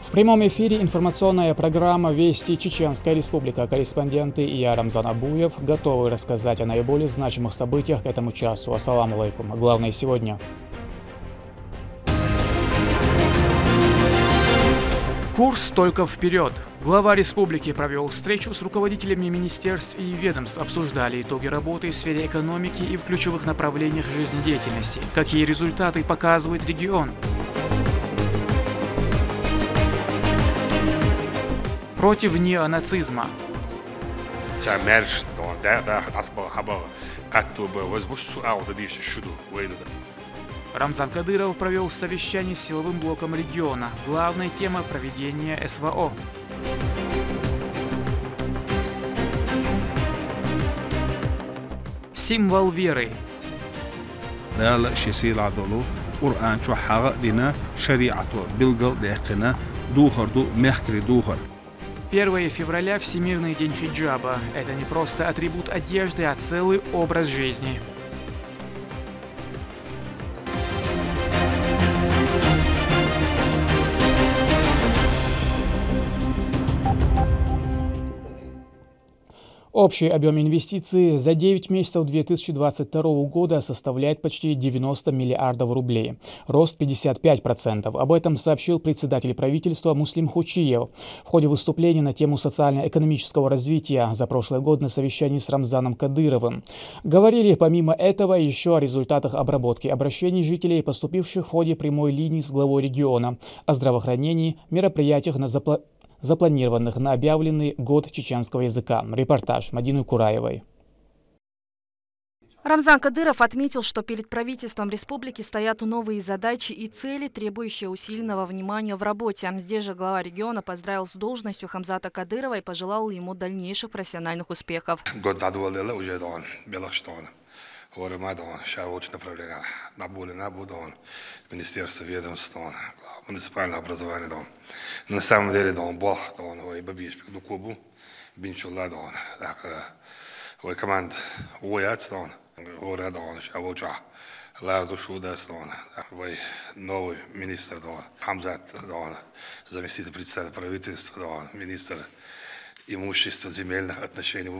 В прямом эфире информационная программа «Вести Чеченская Республика». Корреспонденты и я, Рамзан Абуев, готовы рассказать о наиболее значимых событиях к этому часу. Ассаламу алейкум. Главное сегодня. Курс только вперед. Глава республики провел встречу с руководителями министерств и ведомств, обсуждали итоги работы в сфере экономики и в ключевых направлениях жизнедеятельности. Какие результаты показывает регион? Против неонацизма. Рамзан Кадыров провел совещание с силовым блоком региона. Главная тема – проведение СВО. Символ веры. «1 февраля – Всемирный день хиджаба. Это не просто атрибут одежды, а целый образ жизни». Общий объем инвестиций за 9 месяцев 2022 года составляет почти 90 миллиардов рублей. Рост 55%. Об этом сообщил председатель правительства Муслим Хучиев в ходе выступления на тему социально-экономического развития за прошлый год на совещании с Рамзаном Кадыровым. Говорили помимо этого еще о результатах обработки обращений жителей, поступивших в ходе прямой линии с главой региона, о здравоохранении, мероприятиях запланированных на объявленный год чеченского языка. Репортаж Мадины Кураевой. Рамзан Кадыров отметил, что перед правительством республики стоят новые задачи и цели, требующие усиленного внимания в работе. Здесь же глава региона поздравил с должностью Хамзата Кадырова и пожелал ему дальнейших профессиональных успехов. Министерство ведомств, муниципальное образование, на самом деле, Бог, ой, бабиш, Дукубу, Бинчула, ой, команд, Уяц, Ора, Шавуча, Ладу Шудас, ой, новый министр, Хамзат, заместитель председателя правительства, министр имущества, земельных отношений,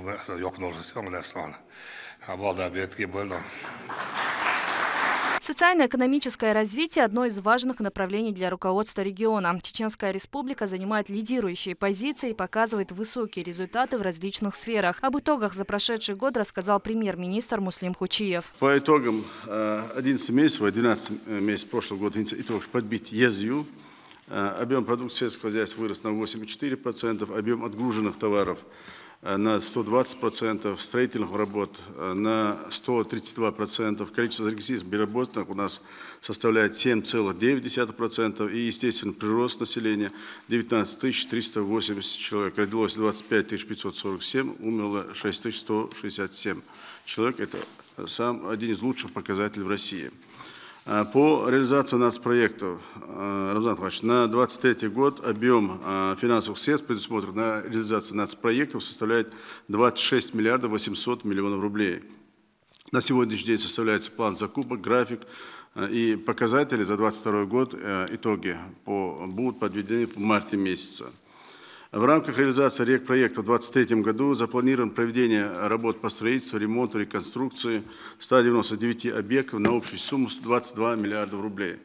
Социально-экономическое развитие – одно из важных направлений для руководства региона. Чеченская республика занимает лидирующие позиции и показывает высокие результаты в различных сферах. Об итогах за прошедший год рассказал премьер-министр Муслим Хучиев. По итогам 11 месяцев прошлого года итог подбить ЕЗЮ. Объем продукции сельского хозяйства вырос на 8,4%, объем отгруженных товаров на 120%, строительных работ на 132%, количество зарегистрированных безработных у нас составляет 7,9%, и, естественно, прирост населения 19 380 человек, родилось 25 547, умерло 6 167 человек, это один из лучших показателей в России. По реализации нацпроектов, Рамзан Ахмадович, на 2023 год объем финансовых средств, предусмотренных на реализацию нацпроектов, составляет 26 миллиардов 800 миллионов рублей. На сегодняшний день составляется план закупок, график и показатели за 2022 год, итоги будут подведены в марте месяце. В рамках реализации регпроекта в 2023 году запланировано проведение работ по строительству, ремонту, реконструкции 199 объектов на общую сумму 22 миллиарда рублей.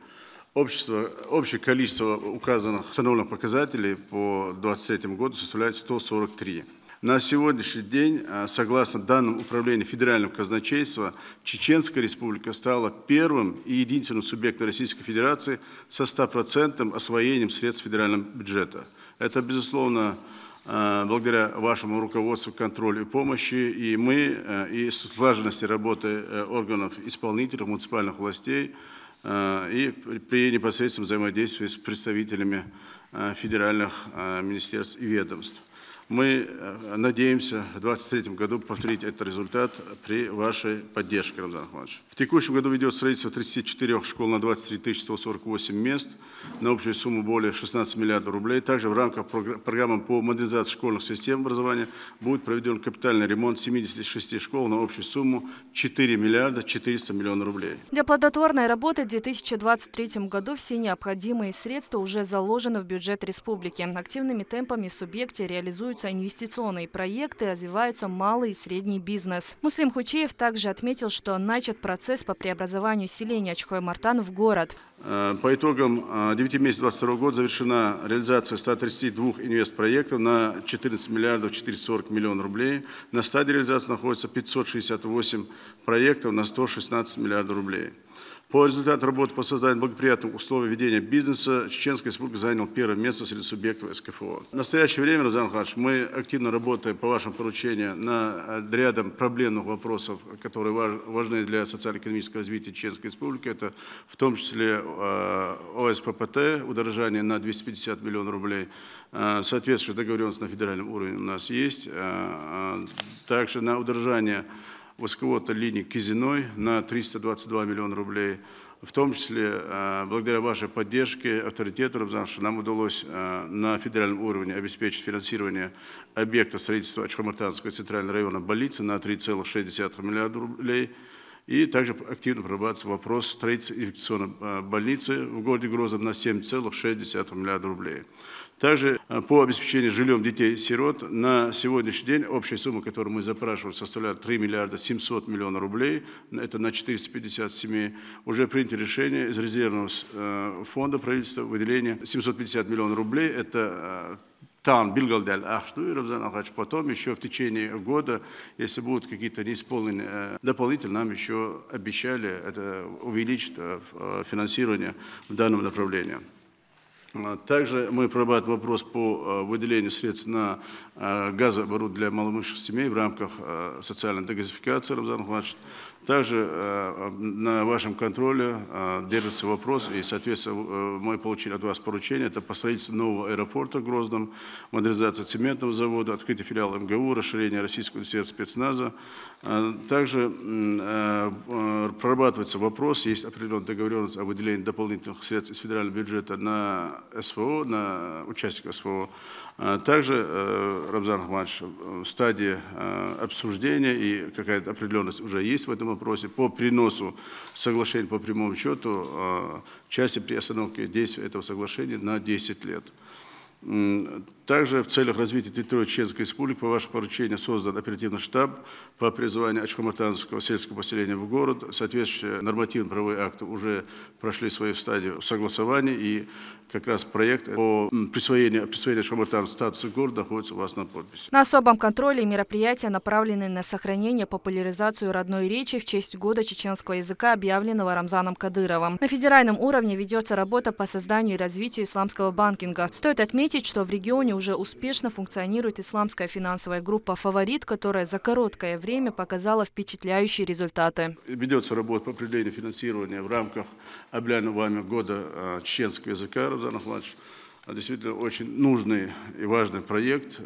Общее количество установленных показателей по 2023 году составляет 143. На сегодняшний день, согласно данным Управления Федерального казначейства, Чеченская республика стала первым и единственным субъектом Российской Федерации со 100% освоением средств федерального бюджета. Это, безусловно, благодаря вашему руководству, контролю и помощи, и мы, и слаженности работы органов исполнительных, муниципальных властей, и при непосредственном взаимодействии с представителями федеральных министерств и ведомств. Мы надеемся в 2023 году повторить этот результат при вашей поддержке, Рамзан Ахмадович. В текущем году ведет строительство 34 школ на 23 148 мест на общую сумму более 16 миллиардов рублей. Также в рамках программы по модернизации школьных систем образования будет проведен капитальный ремонт 76 школ на общую сумму 4 миллиарда 400 миллионов рублей. Для плодотворной работы в 2023 году все необходимые средства уже заложены в бюджет республики. Активными темпами в субъекте реализуются инвестиционные проекты, развивается малый и средний бизнес. Муслим Хочиев также отметил, что начат процесс по преобразованию селения Ачхой-Мартан в город. По итогам 9 месяцев 2022 года завершена реализация 132 инвестпроектов на 14 миллиардов 440 миллионов рублей. На стадии реализации находится 568 проектов на 116 миллиардов рублей. По результату работы по созданию благоприятных условий ведения бизнеса Чеченская Республика заняла первое место среди субъектов СКФО. В настоящее время, Рамзан Ахмадович, мы активно работаем по вашему поручению над рядом проблемных вопросов, которые важны для социально-экономического развития Чеченской Республики. Это в том числе ОСППТ, удорожание на 250 миллионов рублей. Соответствующая договоренность на федеральном уровне у нас есть. Также на удорожание высоководной линии Кизиной на 322 миллиона рублей. В том числе, благодаря вашей поддержке, авторитету, Рамзан, что нам удалось на федеральном уровне обеспечить финансирование объекта строительства Ачхой-Мартанского центрального района больницы на 3,6 миллиарда рублей. И также активно прорабатывается вопрос строительства инфекционной больницы в городе Грозном на 7,6 миллиарда рублей. Также по обеспечению жильем детей-сирот на сегодняшний день общая сумма, которую мы запрашивали, составляет 3 миллиарда 700 миллионов рублей. Это на 450 семей. Уже принято решение из резервного фонда правительства выделения 750 миллионов рублей. Это там Билгалдаль Ахшту и Рамзан Ахмадович. Потом еще в течение года, если будут какие-то неисполненные дополнительно, нам еще обещали это увеличить финансирование в данном направлении. Также мы прорабатываем вопрос по выделению средств на газооборудование для малоимущих семей в рамках социальной дегазификации, Рамзан Ахмадович. Также на вашем контроле держится вопрос, и, соответственно, мы получили от вас поручение, это по строительству нового аэропорта в Грозном, модернизация цементного завода, открытие филиала МГУ, расширение Российского университета спецназа. Также прорабатывается вопрос, есть определенная договоренность о выделении дополнительных средств из федерального бюджета на СВО, на участников СВО. Также, Рамзан Ахмадович, в стадии обсуждения и какая-то определенность уже есть в этом вопросе по переносу соглашения по прямому счету части при остановке действия этого соглашения на 10 лет. Также в целях развития территории Чеченской Республики по вашему поручению создан оперативный штаб по призыванию Ачхой-Мартанского сельского поселения в город. Соответствующие нормативно-правовые акты уже прошли свою стадию согласования, и как раз проект по присвоению Ачхой-Мартанского статуса города находится у вас на подписи. На особом контроле мероприятия направлены на сохранение, популяризацию родной речи в честь года чеченского языка, объявленного Рамзаном Кадыровым. На федеральном уровне ведется работа по созданию и развитию исламского банкинга. Стоит отметить, что в регионе уже успешно функционирует исламская финансовая группа «Фаворит», которая за короткое время показала впечатляющие результаты. Ведется работа по определению финансирования в рамках объявленного вами года чеченского языка, Рамзан Ахмадович. Действительно очень нужный и важный проект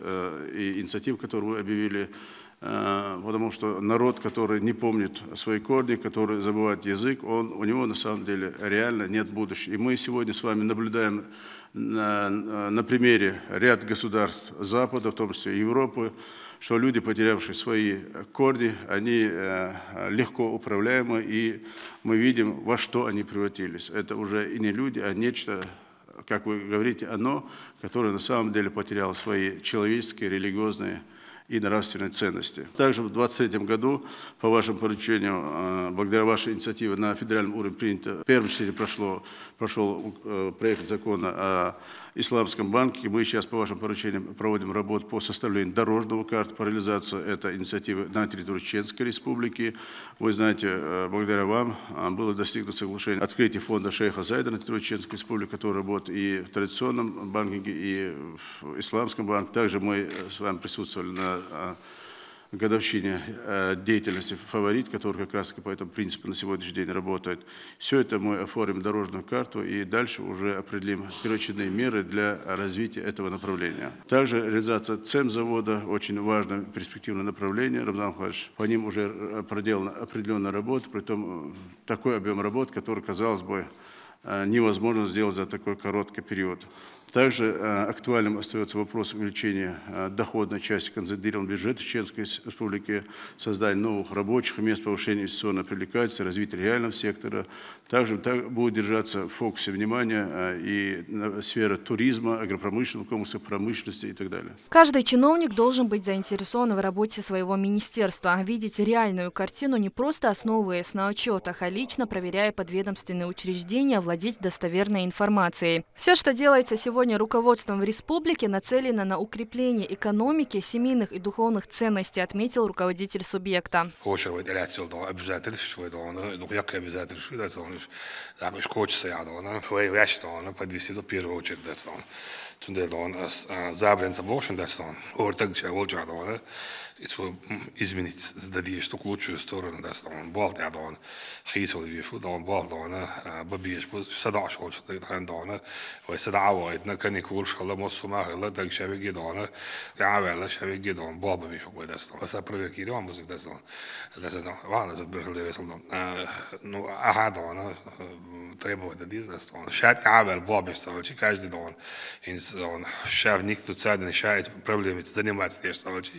и инициатива, которую вы объявили, потому что народ, который не помнит свои корни, который забывает язык, у него на самом деле реально нет будущего. И мы сегодня с вами наблюдаем на примере ряд государств Запада, в том числе Европы, что люди, потерявшие свои корни, они легко управляемы, и мы видим, во что они превратились. Это уже и не люди, а нечто, как вы говорите, оно, которое на самом деле потеряло свои человеческие, религиозные и нравственные ценности. Также в 2023 году, по вашему поручению, благодаря вашей инициативе на федеральном уровне принято, в первом чтении прошел проект закона о исламском банке. Мы сейчас по вашему поручению проводим работу по составлению дорожного карты по реализации этой инициативы на территории Чеченской Республики. Вы знаете, благодаря вам было достигнуто соглашение открытия фонда шейха Зайда на территории Чеченской Республики, который работает и в традиционном банкинге, и в исламском банке. Также мы с вами присутствовали на годовщине деятельности «Фаворит», который как раз по этому принципу на сегодняшний день работает. Все это мы оформим дорожную карту и дальше уже определим первоочередные меры для развития этого направления. Также реализация ЦЕМ-завода очень важное перспективное направление. Рамзан Ахмадович, по ним уже проделана определенная работа, притом такой объем работ, который, казалось бы, невозможно сделать за такой короткий период. Также актуальным остается вопрос увеличения доходной части консолидированного бюджета Чеченской Республики, создания новых рабочих мест, повышения инвестиционной привлекательности, развития реального сектора. Также будет держаться в фокусе внимания и сфера туризма, агропромышленного комплекса, промышленности и так далее. Каждый чиновник должен быть заинтересован в работе своего министерства, видеть реальную картину, не просто основываясь на отчетах, а лично проверяя подведомственные учреждения, владеть достоверной информацией. Все, что делается сегодня руководством в республике, нацелено на укрепление экономики, семейных и духовных ценностей, отметил руководитель субъекта. Это изменить, сдадишь, что к лучшую сторону, да, он бал, да, он хисол вишу, да, он бал, да, он бабиеш, садаш, он что-то это, да, он, вы садава, это каникул, школа, моссума, да, так шавиги, да, он, явела, шавиги, да, он баба вишу, да, он, вас проверки, да, он музык, да, он, ладно, это был ну, ага, да, он требует, да, он, шат явел, баба, салочи, каждый, да, он, шавник, тут саден, шает, проблемы, заниматься, да, салочи,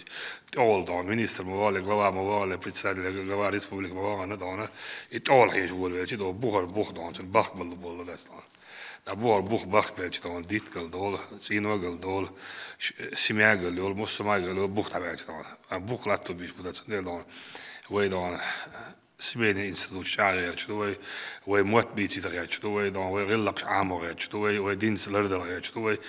all minister muvale, glava muvale, председатель глава республики muvale, да, и all хеш вулвечи, да, бухар бух, да, он бах был был, да, да, бухар бух бах печи, да, он диткал, да, синогал, да, семягал, да, мусумагал, бух табечи, да, бух латто биш, да, да, вы, да, семейный институт шагер, что вы мот бити, да, что вы, да, вы релакс амор, что вы динс лердал, что вы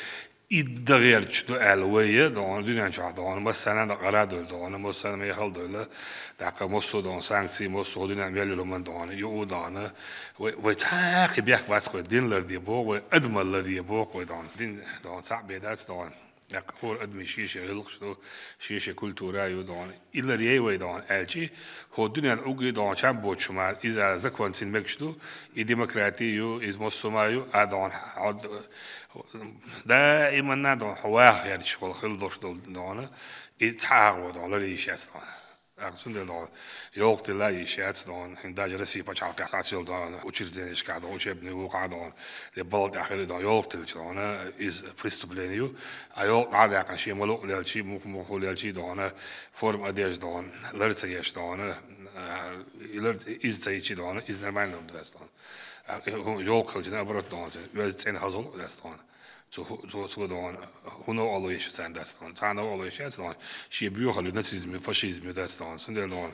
إدغير شو ألوية دون دنيا شو دون مثلا قرادول دون مثلا ما يخل دولة داك مصو دون سانكسي مصو دنيا ميلو من دون يو دون وتحقق بيحكي بس كوي دين لردي بو وأدم لردي بو كوي دين دون صعب بيدات دون داك هو أدم شيشة غلق شو شيشة كولتورا يو دون إلا ريوي دون ألشي هو دنيا الأوجي دون شام بوت شمال إذا زكوان سين مكشلو الديمقراطية يو إز مصو مايو أدون دائما ندون حواه يعني شغل خلدوش دونه يتحاول دون لا يشاس دون أقصد دون يوقت لا يشاس دون هنداج رسي بچال تحصيل دون учреждение شكاد учебный وقع دون لبلد آخر دون يوقت دون إز преступление а يوقت عاد يعني شيء ملوك لالشي مخ لالشي دون فورم أديش دون لرتيش دون إز تيجي دون إز نرمان دون يوقت جنا برات دون وزن هزول دون så då hon har alldeles sen destan han har alldeles sen she bjuder нацизм фашизм destan så det då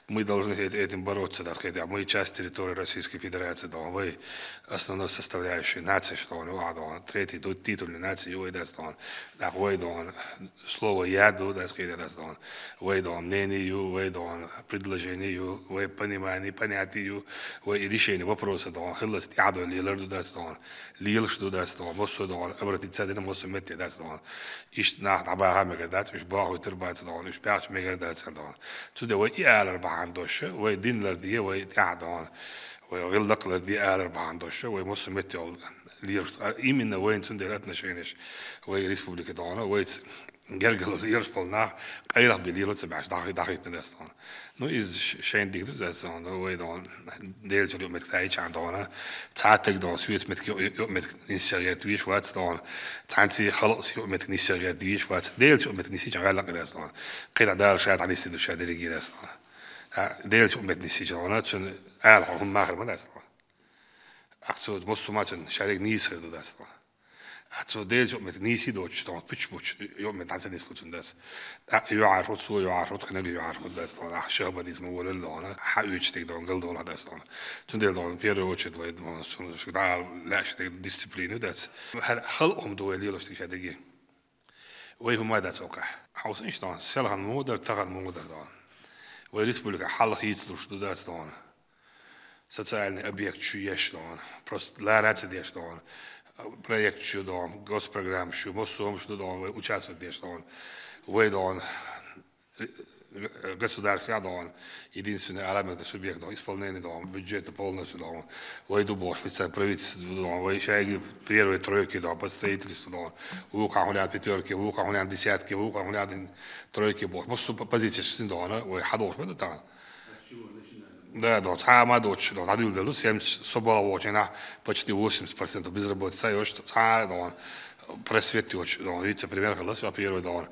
мы должны этим бороться так сказать мы часть территории Российской Федерации да вы основной составляющей нации что он да третий титульной нации вы destan так вы да слово я до так сказать destan вы да мнение вы да предложение вы понимание понятие вы решение вопроса да خلصت قاعدوا اللي لردوا destan ليل что destan مصر да обратить سادنا موسم متى داستان إيش نحن عبارة مقدات إيش باعوا تربات دان إيش باعش مقدات دان تود وي أربعة عندوش وي دين لرديه وي تعدان وي غلق لرديه أربعة عندوش وي موسم متى لير إيمنا وين تندلتنا شينش وي ريسبوبليكا دانا وي جرجلو ليرش بالنا قيلة بليرو تبعش داخل تندستان نو إز شين ديك دستان وي دان ديل شلو متكايش عندنا تعتق دان سويت مت نسيريات دويش وات دان تانتي خلاص مت نسيريات دويش وات ديل شو مت نسيج على دستان قيل دار شاد على سيد شاد ريجي دستان ديل شو مت نسيج دان تشن آل هم ماخر من دستان أقصد مسوماتن شادك نيسر دستان أتصور ديل يوم متنيسي دوتش تون بتش يوم متعنسني سلوتشن داس يعرفوا سو يعرفوا خلنا يعرفوا داس تون شعب ديز مول اللون حيوش تك دون قل دون داس تون تون ديل دون بيرو وش دوي دون شو دا لاش ديسيبلين داس خلقهم دوالي لوش تك شادقي ويهم ما داس وقع حوس إيش دون سلغن مودر تغن مودر دون ويريسبولك حل خيط لوش داس دون социальный объект чуешь дон просто лараться деш дон проект что дон госпрограмм что мосом что дон участвовать деш дон вы дон государства, единственный элемент субъекта исполнения бюджета полностью, войду бог, специально правительство, первые тройки по строительству, в руках у пятерки, в руках у десятки, в руках у тройки бог. Просто позиция 6 ой, ходов, это там. Да, сама дочь, надо 70, собрала очень, почти 80% безработица, и что, просвет очень, вице-премьер, первый,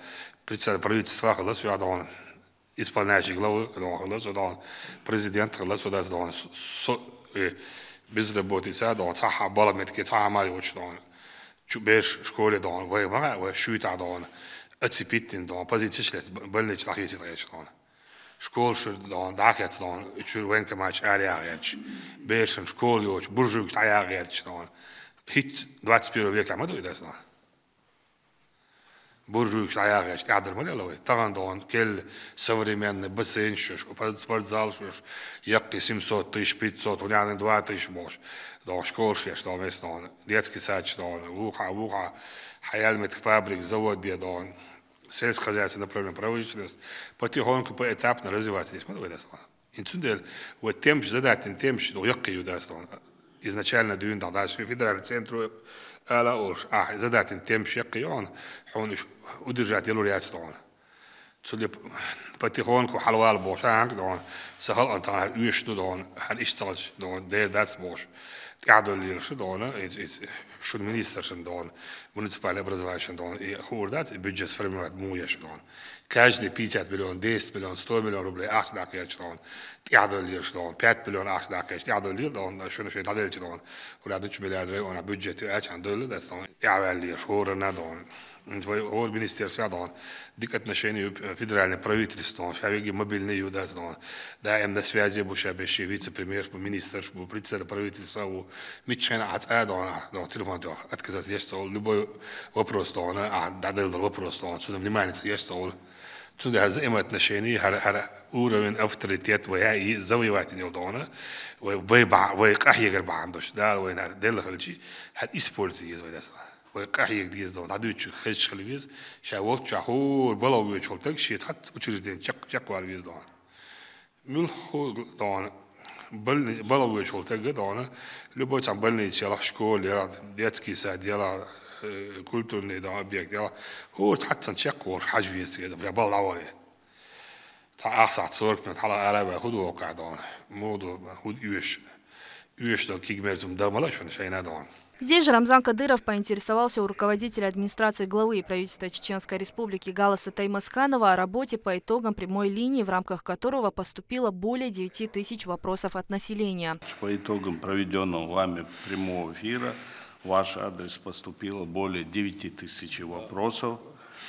председатель правительства, исполняющий главы, президент, безработица, баламетки, майоч, чубеш, школе, веймага, шуйта, оцепитин, позиция, больничных есть, школ, дахет, чурвенка матч, ариач, бешен, школ, буржук, таягач, хит 21 века, мы дуем, буржуйк аягач, кадр малеловый, таган кель современный бассейн, спортзал, якки 700 тысяч, 500, у меня 2000 больше, школ, детский сад, вуха, хаяльмет фабрик, завод, сельскохозяйственное направление, промышленность, потихоньку, поэтапно развиваться здесь. Инцундель, вот темп, задать темп, что якки юдаст, изначально дюн, дальше федеральный центр, задать темп, якки он удержать его рядом. Судя потихоньку, халвал бошанг, сахал антар уйшту, халисталч, дердац бош. Кадолир, что министр, муниципальное образование, и хурдат, бюджет сформировать муяш, каждый 50 миллионов, 10 миллионов, 100 миллионов рублей, ахдакач, кадолир, 5 миллионов, ахдакач, кадолир, что еще дадельч, урядуч миллиардер, он бюджет, ачан доллар, кавалир, хурна, Хор министерства, дик отношения федеральное правительство, шавиги мобильные юдас, да, им на связи буша беши вице-премьер, министр, председатель правительства, митчена телефон отказать, есть любой вопрос, дадел вопрос, сюда внимание, есть сюда им отношения, уровень авторитет, и завоеватель вы кахигер бандош, да, вы на делахальчи, используйте это. وقاعد يجديز دون عدو تشخش خلفيز شاوط شاهور بلاو يشولتك شيء تحت وتشردين شق وارفيز دون ملخو دون بلاو يشولتك دون لبوت عم بلني يشيل شكول يلا ديتسكي ساد يلا كولتورني دون أبيك يلا هو تحت شق ور حجويز كده بلاو عليه تعاقص صورك من حلا عربة هدوء وقع دون موضوع هود يوش دون كيك مرزم داملاش ونشينا دون. Здесь же Рамзан Кадыров поинтересовался у руководителя администрации главы и правительства Чеченской Республики Галаса Таймасканова о работе по итогам прямой линии, в рамках которого поступило более 9 тысяч вопросов от населения. По итогам проведенного вами прямого эфира в ваш адрес поступило более 9 тысяч вопросов.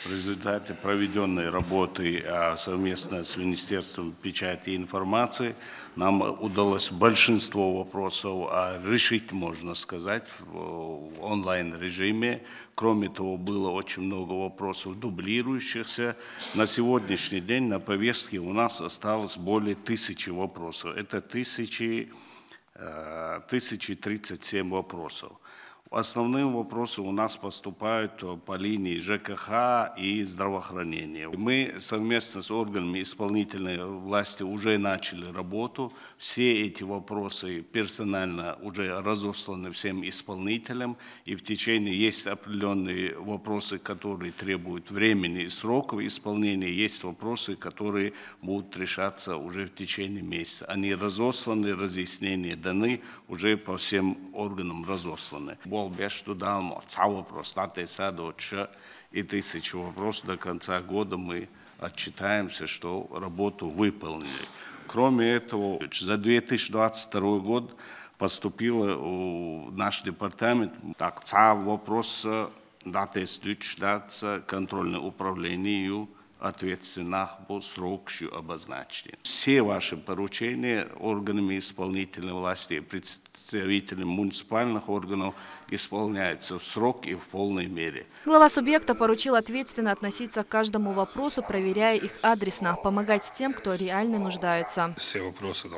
В результате проведенной работы совместно с Министерством печати и информации нам удалось большинство вопросов решить, можно сказать, в онлайн-режиме. Кроме того, было очень много вопросов дублирующихся. На сегодняшний день на повестке у нас осталось более 1000 вопросов. Это 1037 вопросов. Основные вопросы у нас поступают по линии ЖКХ и здравоохранения. Мы совместно с органами исполнительной власти уже начали работу. Все эти вопросы персонально уже разосланы всем исполнителям. И в течение есть определенные вопросы, которые требуют времени и сроков исполнения. Есть вопросы, которые будут решаться уже в течение месяца. Они разосланы, разъяснения даны, уже по всем органам разосланы. Бешту дал вопрос, и 1000 вопросов до конца года мы отчитаемся, что работу выполнили. Кроме этого, за 2022 год поступило в наш департамент вопрос контрольное управление ответственных по срокшу обозначения. Все ваши поручения органами исполнительной власти и представителям муниципальных органов исполняются в срок и в полной мере. Глава субъекта поручил ответственно относиться к каждому вопросу, проверяя их адресно, помогать тем, кто реально нуждается. Все вопросы,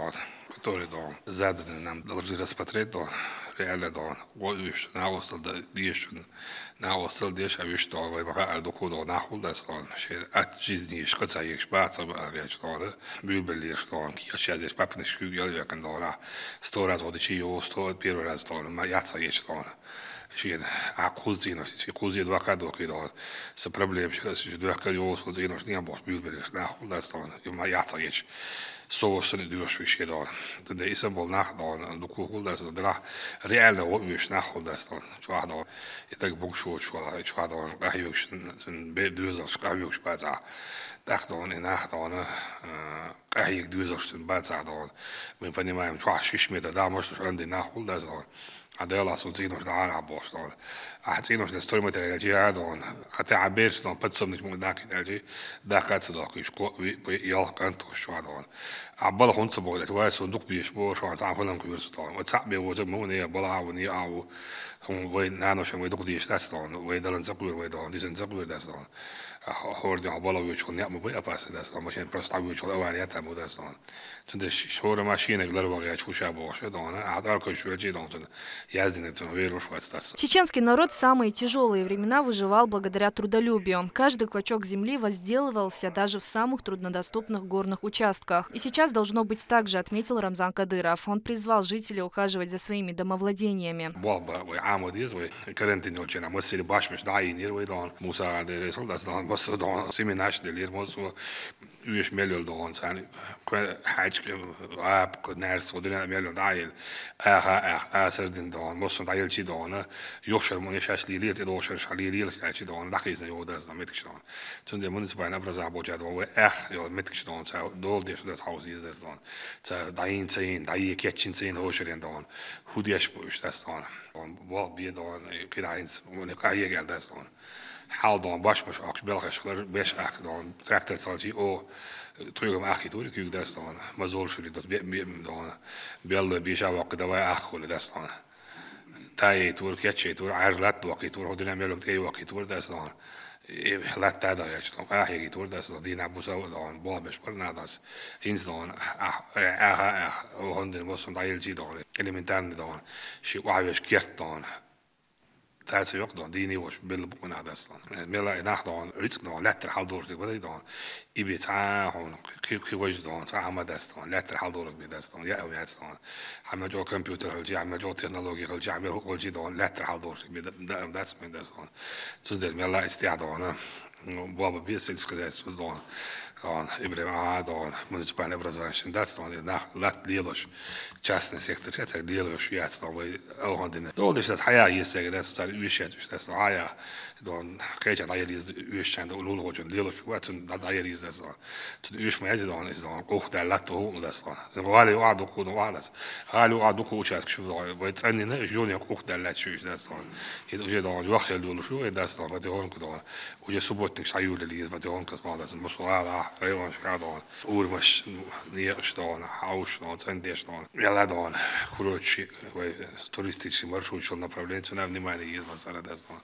которые заданы, нам должны рассмотреть, реально дон. Вот виш на остал да дишн. На остал диш а виш дон, вы бага доку дон нахул да дон. Ши от жизни шкаца их шпаца реч дон. Бюбелир дон. Ки я здесь папный шкюгел я kan дон. 100 раз вот чио 100 первый раз дон. Ма яца еч дон. Шин а кузина, си кузи два кадо кидон. С проблем сейчас си два кадо с кузина не бос бюбелир нахул да дон. И ма яца еч. Soos in de duur gedaan. De is een bol nachtdaan. De koel dat is de reële opwees nachtdaan. Zwaar dan. Ik denk boeksoort zwaar. Ik zwaar dan. Hij is een duur als hij spaat. Dacht dan in nachtdaan. Hij is duur als een bad dan. Mijn van die mij zwaar 6 meter daar moest dus aan die nachtdaan dan. Adela so zien nog daar aan bos dan. Had zien nog de storm met de ja dan. Had hij beers dan pas om niet moet daar kijken. Daar gaat ze dan is ja kan toch zo dan. Abal hond zo dat was zo doek die spoor zo aan van hem geweest dan. Wat zat bij wat moet nee bala we niet au. Gewoon we na zo we doek die staat dan. We dan zakuur we dan. Die zijn zakuur dat dan. Hoorde abala we gewoon niet meer pas dat dan. Maar geen prosta we gewoon waar ja dat dat dan. Toen de schore machine glad we gaan чуша бош dan. Daar kan je je dan. Чеченский народ в самые тяжелые времена выживал благодаря трудолюбию. Каждый клочок земли возделывался даже в самых труднодоступных горных участках. И сейчас должно быть так же, отметил Рамзан Кадыров. Он призвал жителей ухаживать за своими домовладениями. Ües mellel dan zijn haitske aap ners och den mellel dail serdin dan måste dail chi dan josher mun jag lilit idag kör shalil chi dan lakhis jo das damit gestan zum der municipal na braza boja do ja mit gestan så dol det haus ist das dann så dain sein dai kitchen sein hosher dan hudiash bosh das dan var bi dan kidains mun kaj gel das dan haal dan basmos aks belgisch bes ak dan trekt het zal je o terug om achit hoor ik dat dan maar zo zullen dat dan bel bi shawa qda wa akhul dat dan taai tour ketche tour arlat waqt tour hodina melum tay waqt tour dat dan lat tada ja dan ahigi tour dat dan dina busa dan babes parnadas ins dan honden was dan dailji dan elementan dan shi waes kert dan dat ze ook dan die nieuwe billen boeken naar dat dan. Mela in nacht dan iets dan letter haldoor de wat dan. Ibita gewoon geweest dan samen dat dan letter haldoor bij dat dan ja ja dan. Hebben we computer al ja met jo technologie al ja meer ook dan letter haldoor bij dat is met dat dan. Zo dat mela is ja dan. Baba bezig gezet dan. Dan Ibrahim dan municipal образование dat dan na lat lelos частный сектор это lelos ja dan we al handen. Dus dat haya is zeggen dat het uurtje dus dat haya dan krijg je dat is de uurtje de lologen lelos wat dat haya is dat dan. Toen uurtje maar dan is dan ook dat lat hoog dat dan. En we hadden ook goed was. Hadden ook goed chat gesproken. We het en in Juni ook dat lat is dat dan. Het is dan wacht je lelos dat dan wat de horen dan. Hoe je subotnik sayul lees wat de horen kan dat moest wel revanche dan. Oermas neer staan, huis dan en des dan. Ja dan короче туристический маршрут шел направление на внимание есть масарадас dan.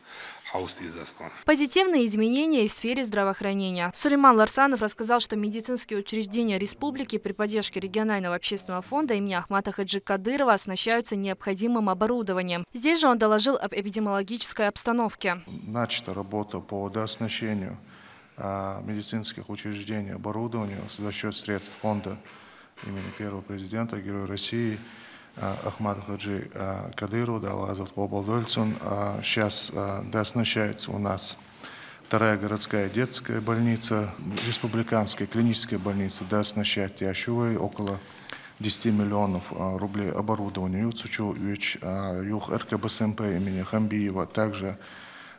Позитивные изменения и в сфере здравоохранения. Сулейман Ларсанов рассказал, что медицинские учреждения республики при поддержке регионального общественного фонда имени Ахмата Хаджи Кадырова оснащаются необходимым оборудованием. Здесь же он доложил об эпидемиологической обстановке. Начата работа по дооснащению медицинских учреждений оборудованием за счет средств фонда имени первого президента, Героя России Ахмата Хаджи Кадырова, Далазут Обалдольцун. Сейчас дооснащается у нас вторая городская детская больница, республиканская клиническая больница, дооснащать Ящувой около 10 миллионов рублей оборудования. Юцучу Юх РКБСМП имени Хамбиева также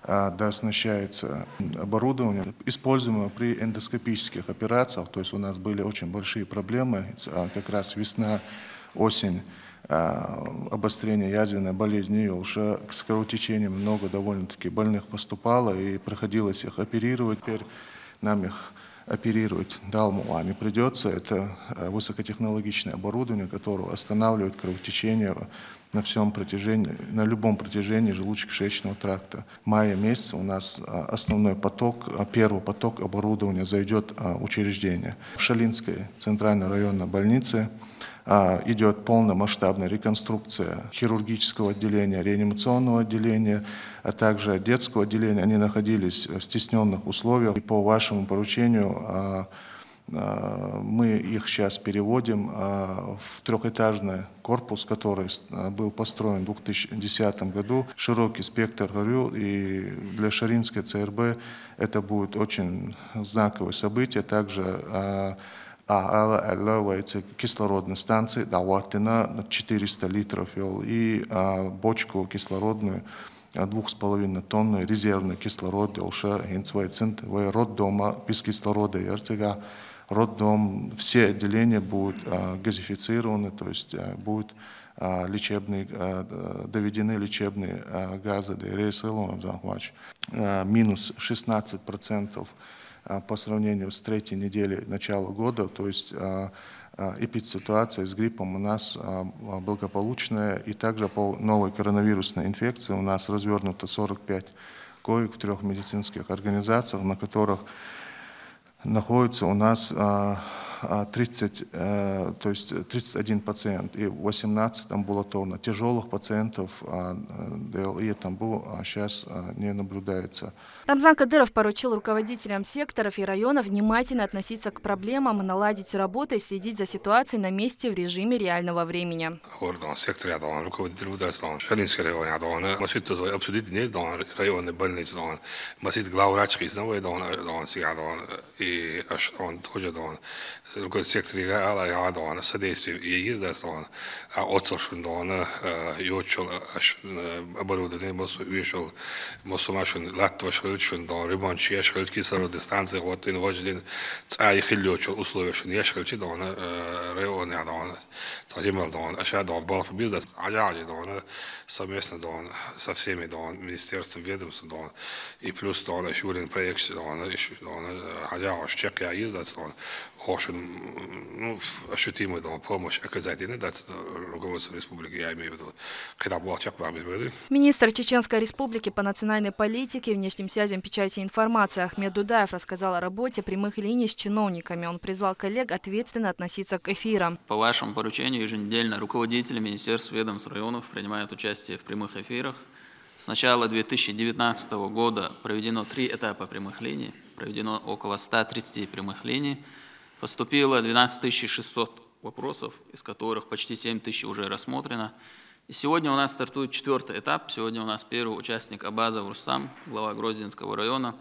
дооснащается оборудование, используемое при эндоскопических операциях. То есть у нас были очень большие проблемы, как раз весна, осень, обострение язвенной болезни, уже с кровотечением много довольно-таки больных поступало и приходилось их оперировать. Теперь нам их оперировать далмуа не придется. Это высокотехнологичное оборудование, которое останавливает кровотечение на любом протяжении желудочно-кишечного тракта. В мае месяце у нас основной поток, первый поток оборудования зайдет в учреждение. В Шалинской центральной районной больнице идет полномасштабная реконструкция хирургического отделения, реанимационного отделения, а также детского отделения. Они находились в стесненных условиях. И по вашему поручению мы их сейчас переводим в трехэтажный корпус, который был построен в 2010 году. Широкий спектр горю, и для Шалинской ЦРБ это будет очень знаковое событие. Также кислородной станции Даватина 400 литров и бочку кислородную 2,5 тонны резервный кислород роддома без кислорода роддом, все отделения будут газифицированы, то есть будут доведены лечебные газы минус 16% по сравнению с третьей неделей начала года, то есть эпидситуация с гриппом у нас благополучная, и также по новой коронавирусной инфекции у нас развернуто 45 коек в 3 медицинских организациях, на которых находится у нас 31 пациент и 18 амбулаторно. Тяжелых пациентов ДЛИ Тамбу сейчас не наблюдается. Рамзан Кадыров поручил руководителям секторов и районов внимательно относиться к проблемам, наладить работу и следить за ситуацией на месте в режиме реального времени. ремонт ешхал кислородной станции вот и вожден цай хилёчел условия что ешхал чи дона район я дона тадимал дона аша дона балф бизнес аяли дона совместно дона со всеми дона министерством ведомством дона и плюс дона еще один проект дона еще дона аял чек я ездил дона очень ну ощутимую дона помощь оказать и не дать руководству республики, я имею в виду, когда был чек Министр Чеченской Республики по национальной политике, внешним связям, печати и информации Ахмед Дудаев рассказал о работе прямых линий с чиновниками. Он призвал коллег ответственно относиться к эфирам. По вашему поручению еженедельно руководители министерств, ведомств, районов принимают участие в прямых эфирах. С начала 2019 года проведено 3 этапа прямых линий, проведено около 130 прямых линий. Поступило 12 600 вопросов, из которых почти 7 тысяч уже рассмотрено. И сегодня у нас стартует 4-й этап. Сегодня у нас первый участник Абазов Рустам, глава Гроздинского района.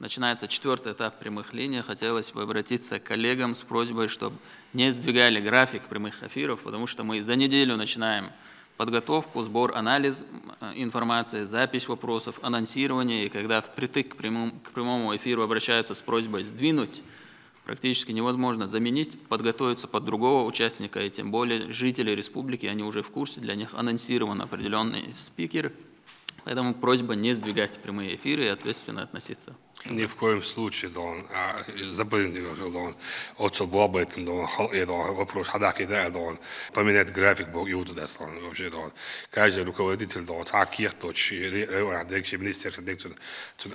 Начинается 4-й этап прямых линий. Хотелось бы обратиться к коллегам с просьбой, чтобы не сдвигали график прямых эфиров, потому что мы за неделю начинаем подготовку, сбор, анализ информации, запись вопросов, анонсирование. И когда впритык к прямому эфиру обращаются с просьбой сдвинуть, практически невозможно заменить, подготовиться под другого участника, и тем более жители республики, они уже в курсе, для них анонсирован определенный спикер. Поэтому просьба не сдвигать прямые эфиры и ответственно относиться. Ни в коем случае, Дон, запомните, Дон, отцел Бобайтен, Дон, вопрос, хадаки, да, Дон, поменять график, Бог, и утуда, Дон, вообще, Дон. Каждый руководитель, Дон, таких точек, министерство,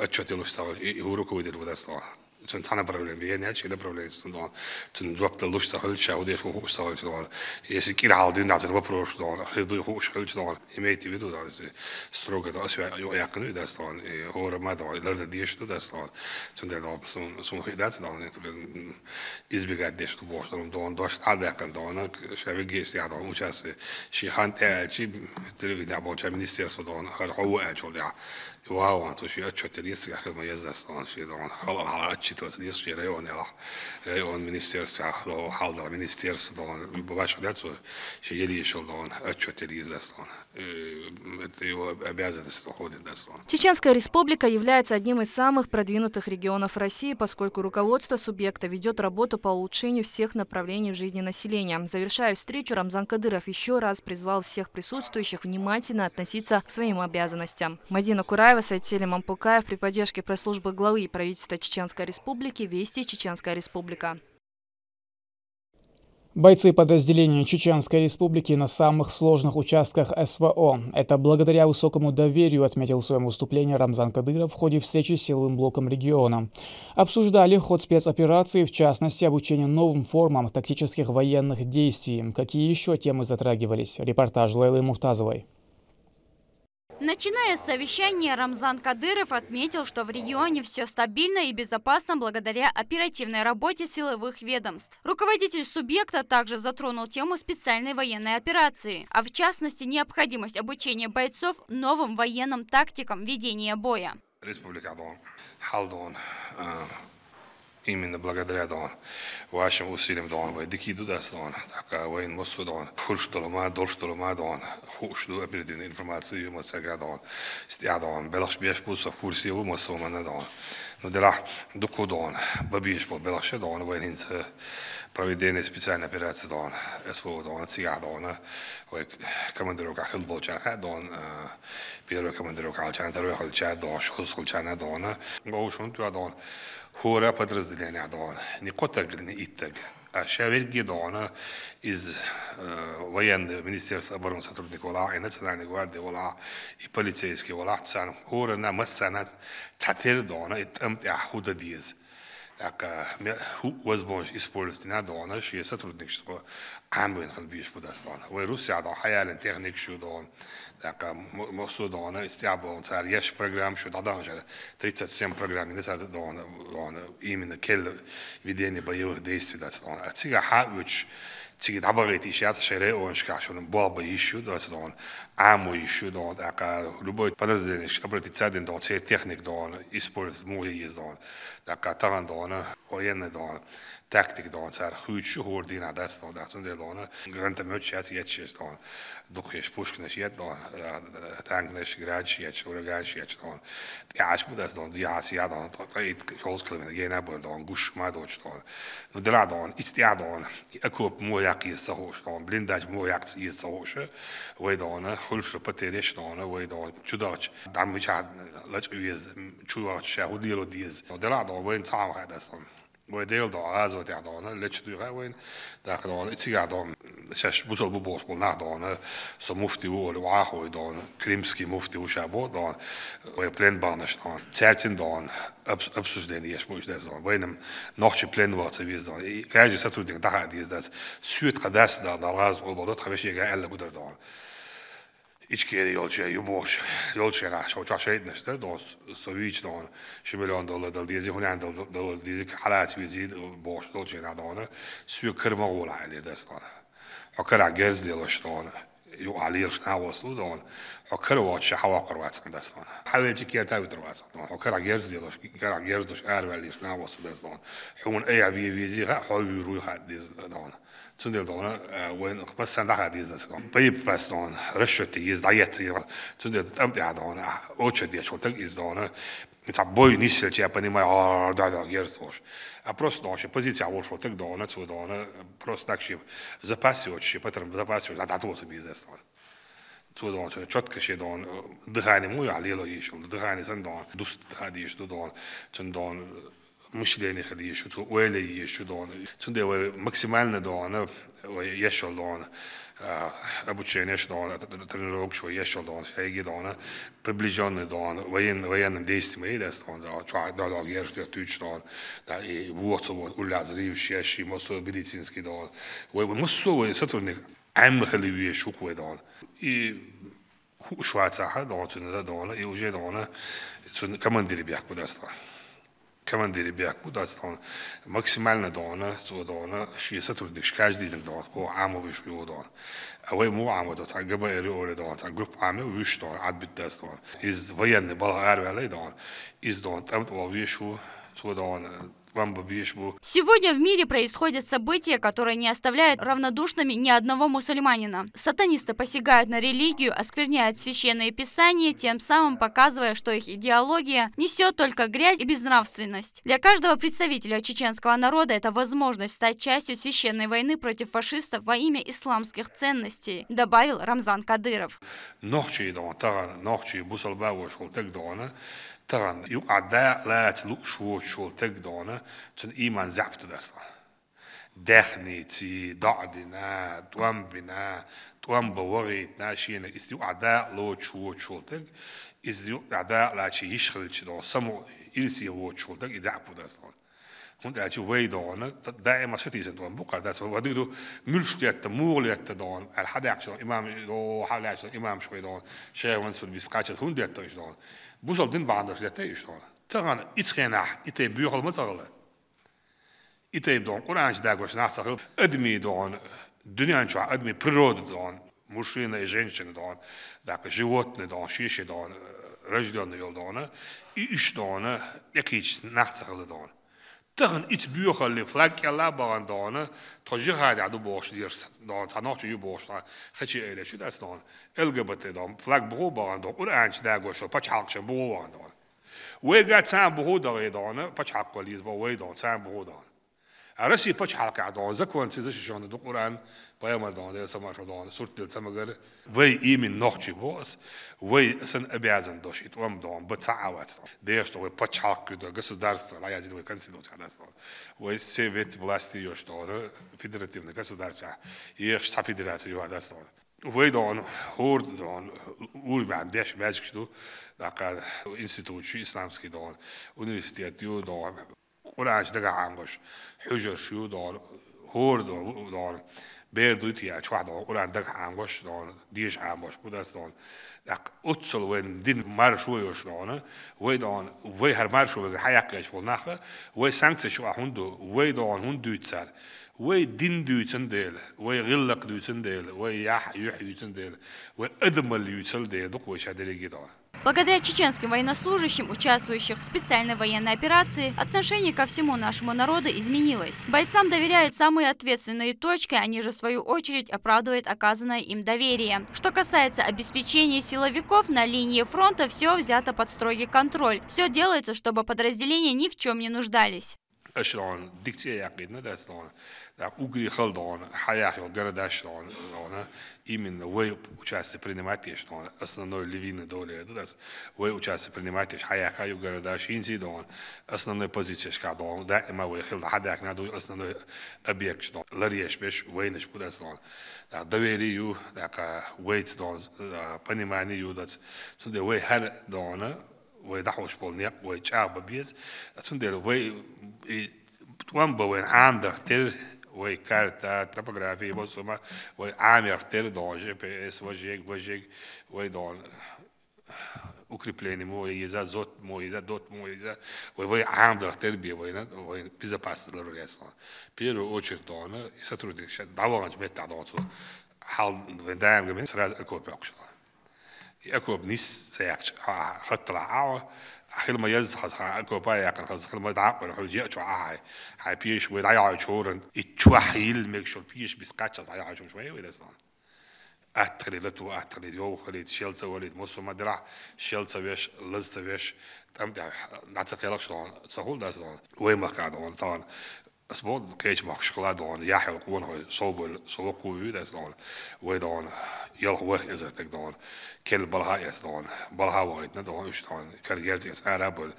отчеты, и руководитель, Дон. Sen tanna problem vi är inte problem som sen droppade lusta hölcha och det får hosta hölcha då. Jag ser kira aldrig när det var prost då. Det hosta hölcha då. I mig till då stroga då så jag kan ju det då. Och med då det det är det då. Sen det då som det då inte избегать det что бог då då hade kan då när jag vill ge sig då участие. Ши ханте чи телевидение больше министерство då har hova så där. Wow, то что отчет есть как мы ездим då så då har отчет то есть район министерства lo halda министерство då бывает det så еле еще då отчет есть då. Это его обязанность ходит до срока. Чеченская республика является одним из самых продвинутых регионов России, поскольку руководство субъекта ведет работу по улучшению всех направлений в жизни населения. Завершая встречу, Рамзан Кадыров еще раз призвал всех присутствующих внимательно относиться к своим обязанностям. Мадина Кураева, Сайтели Мампукаев при поддержке пресс-службы главы и правительства Чеченской Республики, Вести, Чеченская Республика. Бойцы подразделений Чеченской Республики на самых сложных участках СВО. Это благодаря высокому доверию, отметил в своем выступлении Рамзан Кадыров в ходе встречи с силовым блоком региона. Обсуждали ход спецоперации, в частности, обучение новым формам тактических военных действий. Какие еще темы затрагивались? Репортаж Лейлы Муртазовой. Начиная с совещания, Рамзан Кадыров отметил, что в регионе все стабильно и безопасно благодаря оперативной работе силовых ведомств. Руководитель субъекта также затронул тему специальной военной операции, а в частности необходимость обучения бойцов новым военным тактикам ведения боя. Именно благодаря вашим усилиям докиду воин мосу хурштолома, дольштолома хушду оперативную информацию мосага белаш беш пусов курсе у мосомана но дела дуку бабиш по белаше воин проведение специальной операции СВО цига командировка хилболчаха первый командировка алчана второй алча шусулчана гоушун туа Хора подразделения не котаг, не итаг. А шаверги из военного министерства обороны сотрудников и национальной гвардии и полицейских хора на массанат татер и там худа диз. Так возможность использовать ши сотрудничество амбин халбиш будастон. В Руссии хаялен техник шудон. Так мосудон истябон царь яш программ что 37 программ не сад именно келл ведение боевых действий а цига хавич циги добавить еще шере он шкашон баба еще аму еще так любой подразделение обратиться до цей техник использовать мой ездон так таран военный tactic царь хучу хордина дастон грантамет сейчас ячест духеш пушкнеш ят танкнеш грач яч урагаш яч яш будас диас ядон тайт шолсклемен гена болдон гуш мадоч но драдон истиадон акоп мояк исахош блиндаж мояк исахош вейдон хулш патереш вейдон чудач дамчад лач уез чуач шаудило диз драдон вейн цам хадастон Дeel azot lechtúra wein itzigadon ses buzol bubosból nadon so mufti ul wahoy krimski mufti usabo plenbarnes certin absusdeni es moch des weinem nochche plen wat ze wies kaje satruding da is das süd qadas da raz obodot xaveshega elle gudar İçkeri yolçaya şoçaş etmişti. Sovyç $1 milyon dal diye $100 diye halat vizid boş yolçaya sü kırma olaylar destan. Akara gezdilaştan. Yo alirshna waslu akara watcha hawa qarwatsan destan. Hawelci kerta vitrwatsan. Akara gezdilash arvalishna waslu destan. Hun aya vizi hawi ruha destan. Tundel وين بس عندها ديزنس طيب بس رشتي يزدايت تندل تمتع اوتشدي شو تقيز بوي نيسل تي понимаю да герстош а просто наша позиция вот что так просто так что запасёчи потом запасёчи да то бизнес четко ще дыхание мой алило еще дыхание сандон дуст хади что мышление ходи еще то уэле еще тунде максимально еще обучение что тренировок что еще шаги приближенный военным действиям да да герштер тюч да и вот уляз ривший мосо медицинский мосо сотрудник амхали шукве и шваца и уже командир бяк подастал командир бяк подастал максимально ши сотрудник каждый день по амовый шуё а вы му амо гба эри группа ами вышто отбит из военный болгар валей из там вишу Сегодня в мире происходят события, которые не оставляют равнодушными ни одного мусульманина. Сатанисты посягают на религию, оскверняют священные писания, тем самым показывая, что их идеология несет только грязь и безнравственность. Для каждого представителя чеченского народа это возможность стать частью священной войны против фашистов во имя исламских ценностей, добавил Рамзан Кадыров. Taran, ju adda lät luxu teg dona, tun iman zaptu dastan. داخنيتي ضعدنا توامبنا توامبوريتنا شينا استيو أعداء لو شولتك استيو أعداء لا شيء يشغل شدون سمو إلسي هو شولتك إذا عبودا صار هون أشي ويدون دائما ستيزن دون بقى ده هو ديدو ملشتيت موليت دون الحدا عشان إمام لو حدا عشان إمام شوي دون شيء ونسون بيسقاط هون ديت تيش دون بوصل دين بعندش ديت تيش دون ترى إتخناح إتبيوه المتغلى إتبدون قرآن داعوش نحصل أدمي دون الدنيا شو أدمي برود دون مشينا إجنشن دون داك جواتنا دون شيشة دون رجلنا يل دون إيش دون يكيش نحصل دون ترى إتبيوه اللي فلاك يلا بان دون تجيه هذا عدو باش ديرس دون تناقش يو باش خشي إلى شو داس دون LGBT دون فلاك برو بان دون قرآن داعوش بتش حقش برو بان دون ويجات سام برو داري دون بتش حق وليز بوي دون سام برو دون عرسي بتش حق دون زكوان تزش شون دو قرآن بايمر دون ده سماش دون صورت دل سمجر وي إيمن نخشي بوس وي سن أبيازن دوش يتوام دون بتسعوات ديش دو بتش حق دو قصو درس لا يجد وي كنسي دو تعدس دون وي سيفيت بلاستي يوش دون فيدراتيف قصو درس يخش سافيدراتي يوار درس دون وي دون هورد دون أول بعد ديش بازكش دو داك إنستيتوت شو إسلامسكي دون أونيفرسيتيات يو دون قرآن دقة عنقش حجر شو دون هورد دون بيردوتي أشوح دون قرآن دقة عنقش دون ديش عنقش بوداس دون داك أتصل وين دين مارشوي وش دون وي دون وي هر مارشوي حياقش والنخ وي سانكت شو هندو وي دون هندو تسار وي دين دوتن ديل وي غلق دوتن ديل وي يح دوتن ديل وي أدمل يوتل ديل دوك وي شادري دون. Благодаря чеченским военнослужащим, участвующим в специальной военной операции, отношение ко всему нашему народу изменилось. Бойцам доверяют самые ответственные точки, они же в свою очередь оправдывают оказанное им доверие. Что касается обеспечения силовиков, на линии фронта все взято под строгий контроль. Все делается, чтобы подразделения ни в чем не нуждались. Да, угри халдон, хаях его городаш дон, именно вы участие принимаете, что основной львиной доли, да, вы участие принимаете, хаях его городаш инси дон, основной позиция шкадон, да, и мы вы хил хадак надо основной объект, что ларьеш беш, войнеш куда-то дон, да, доверие, да, вейт дон, понимание, да, что да, вы хер дон, вы дахуш полнек, вы чаба без, что да, вы توام بوين عندك تل وي كارتا توبوغرافي بوسما وي عامر تل دون جي بي اس وجيك وي دون укрепление мой язык зот мой язык дот мой язык وي عندك تربيه وي безопасность для ресурсов первую очередь дон и сотрудничать давать метод дон حال ودايم جميل سراد اكوب يقش اكوب نيس سياق خط العاو خيل ما يزحز كوبايا يقن خز خيل ما دعق ولا حجي أشوا هاي بيش ويضيع شورن يتشوحيل ميكشول بيش بيسكاتش ضيع شوي ولا صار أتخلي لتو أتخلي يو خليت شيلتا وليد موسو ما درع شيلتا ويش لزتا ويش تام ده نعتقد شلون سهول ده شلون وين ما قاعد طبعا أسبوع كيش ماك شوكولاتة دون يحيى وكون هو صوب قوي ده شلون ويدون يلا ور إذا تقدون كل بالها يسدون بالها وايد ندون إيش دون كرجال يس عرب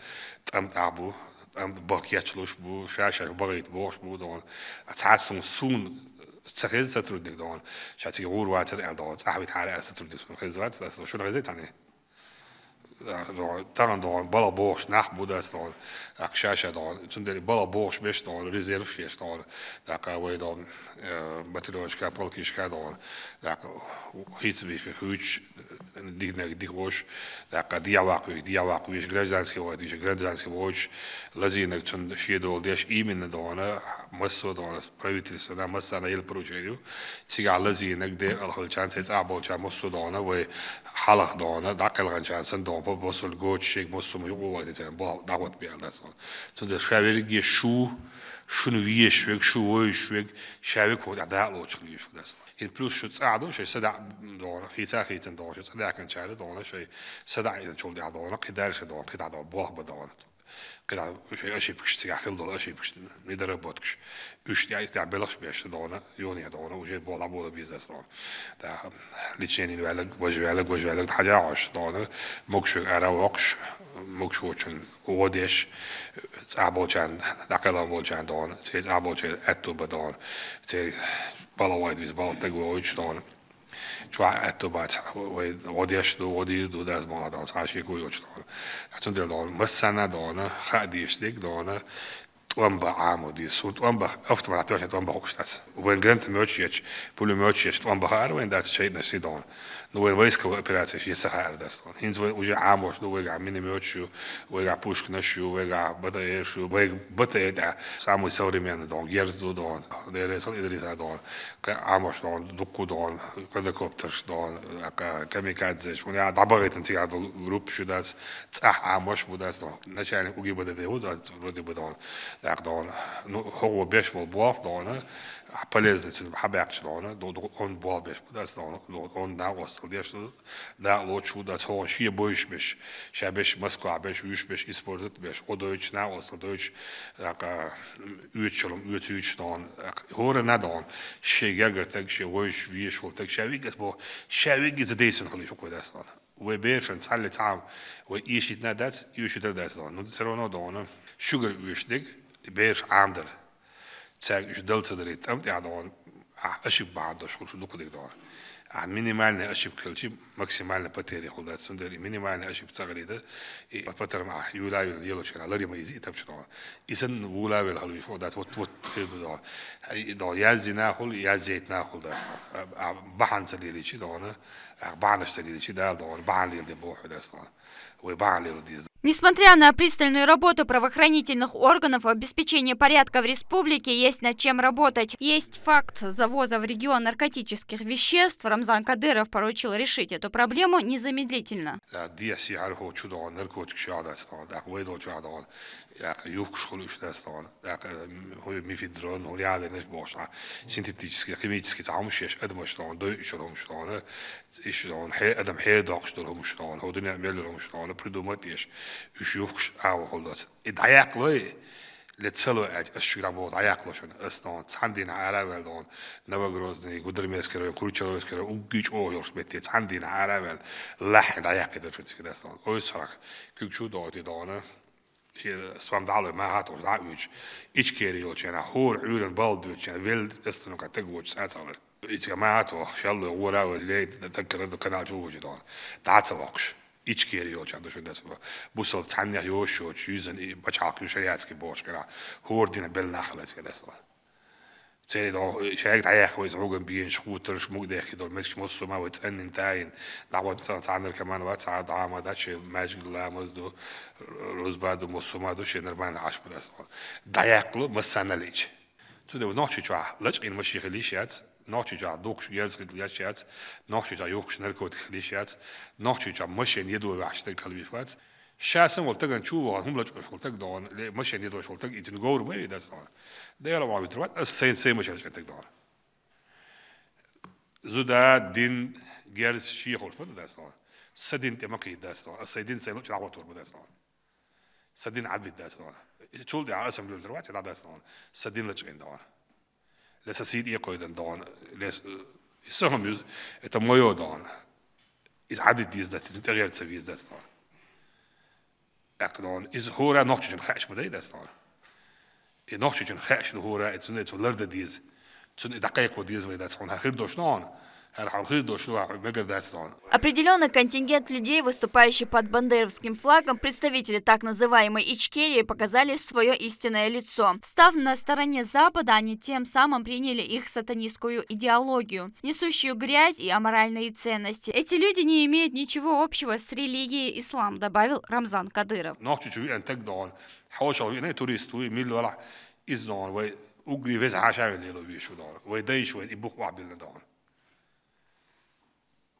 تام تعبو تام باقيات لوش بو شاشة بغيت بوش بو دون أتحسن سون تخيل ستردك دون شاتي غور واتر دون صاحبي تعالى ستردك خزوات ده شو غزيت عني ترى دون بالا بوش نح بوداس دون شاشة دون تندري بالا بوش بيش دون ريزيرف شيش دون داك وي دون باتلوش كابولكيش كادون داك هيتس بي في خوش ديك وش داك ديواقو يش гражданский واد يش гражданский وش لازم تند شيء دول ديش إيمن دون مسو دون правительство да مسا на ел поручению تيجي لازم نقدر الحلشان تتعبوا جا مسو دون وي حلق دون داك الغنشان سندون بوصل جوت شيك مسو ميقوا وقت تان دعوت بيعلس تند شابيرجي شنو ويشوك شو ويشوك شابك هو دعاء لو تخليه شو داس إن بلوس شو تصعدوا شيء سدع دون خيتن دون شو سدع كان شاله دون شيء سدع إذا شو دع دون قدار شو دون قدع دون بوه بدون كده أشيب كش تياخل دول أشيب كش ندرب بتكش يعني تعبلش بيش دونه يوني دونه وجيت بولا بيزنس دونه ده ليشيني وجالك حاجة عش دونه مكش أراوقش مكش وشن وديش تعبوجان دقيقة بوجان دونه تعبوجان أتو بدون بالا وايد ويز بالا تقويش دونه شوي أتو بعد وديش ودي داز بالا دونه عاشي كويوش دونه هتون دونه مسنا دونه خاديش ديك دونه تومبا عامو دي سو تومبا أفت ما تعرفش تومبا هوكستاس وين جرنت ميوتشيتش بولو ميوتشيتش تومبا هار وين دات شيء نسي دون نو ويسكو أوبراتيف يسهر داس دون هينز وجي عاموش دو ويجا ميني ميوتشيو ويجا بوشك نشيو ويجا بدأيرشيو ويجا بدأير سامو يسوري من دون جيرز دون ديريس إدريس دون عاموش دون دكو دون كودكوبترش دون كاميكادزش ونيا دبرت انتي هذا جروب شو داس صح عاموش بداس دون نشان وجي بدأ ده رودي بدون دون هو بيش بالبواف دونه полезно цен хабяч дона он бол беш будас дона он на остал деш да лочу да то шие боиш беш шабеш москва беш юш беш использует беш одоич на остал доич ака үч дон хора на дон шегер так ше воиш виш вот так шавигас бо шавигас дейсен хали шо кодас дона we befen alle taam we ishit na dat yushit dat dona no tserono dona sugar ushdig beer ander zeg je deelt er het am ja dan ashib baado shul shu duqdik dan минимальный ashib qilchi maksimalni потери xuldat sundari минимальный ashib tsagrida и потер ma yulavel yeloshana lari ma izi tabchno isen wulavel halu xuldat wat khidu dan yazina khul yazitna xuldas bahan salili chi dan bahan salili chi dan bahan lil de bo xudas we bahan lil diz. Несмотря на пристальную работу правоохранительных органов в обеспечении порядка в республике, есть над чем работать. Есть факт завоза в регион наркотических веществ. Рамзан Кадыров поручил решить эту проблему незамедлительно. Синтетические, химические تعمشش ادم شلون دو شلون شلون شلون ادم حير داق شلون شلون هو دنيا ملهم شلون بريدوماتيش يشوفش او هولات ادعيق له لتسلو الشرابو ضيق له شنو اصلا عندنا عراول دون نوغروزني قدرميسكر كروتشوسكر وجيج او يرسمت عندنا عراول لح ضيق ده فهمت كده اصلا او صراحه كيكشو دوتي دونه سوام دعوة ما هاتو دعوش إيش كيري يوتشنا هور عيون بالدوتشنا ويلد استنو كتجوج ساتر إيش ما هاتو شالله ورا واللي تذكر هذا كنا جوج دون دعت واقش إيش كيري يوتشنا ده شو ده سوا بوصل تانية يوشوا تشوزن بتشاق يوشيات كي بوش كنا هور دين بالنخلة كده سوا تاني ده شيء تعيق كويس عوجن بين شخوترش مقدر كده مش مصو ما وتأني انتاين دعوة تعندر كمان وقت عاد عام ده شيء ماجد لا مزدو روز بعد مصو ما دوش نرمان عاش بدرس تعيق له مسنا ليش تده ونحشي جوا ليش إن مشي خليشات نحشي جوا دوكش يلز خليشات نحشي جوا يوكش نركود خليشات نحشي جوا مشي يدو وعشتك خليفات شاسن ولتقن شو هم لج ولتق دون مشي يدو ولتق يتنقور ما يدرس دون ده لو ما بيتروت السين مش عشان تقدر زودا دين جالس شيء خلف بدأ داسنا سدين تمكي داسنا السدين سينو تلعبوا تور بدأ داسنا سدين عدل داسنا شو ده على اسم الدروات تلعب داسنا سدين لجين دون لسه سيد يقيدن دون لس يسمى ميوز التمويو دون إذا عدد ديز ده تغير تسويز داسنا أقدون إذا هو را نحشي خاش مداي داسنا نحشي خاش هو را تنت ولرد ديز تن دقيق وديز ويدا تكون هخير دوشنان Определенный контингент людей, выступающий под бандеровским флагом, представители так называемой Ичкерии, показали свое истинное лицо. Став на стороне Запада, они тем самым приняли их сатанистскую идеологию, несущую грязь и аморальные ценности. Эти люди не имеют ничего общего с религией ислам, добавил Рамзан Кадыров.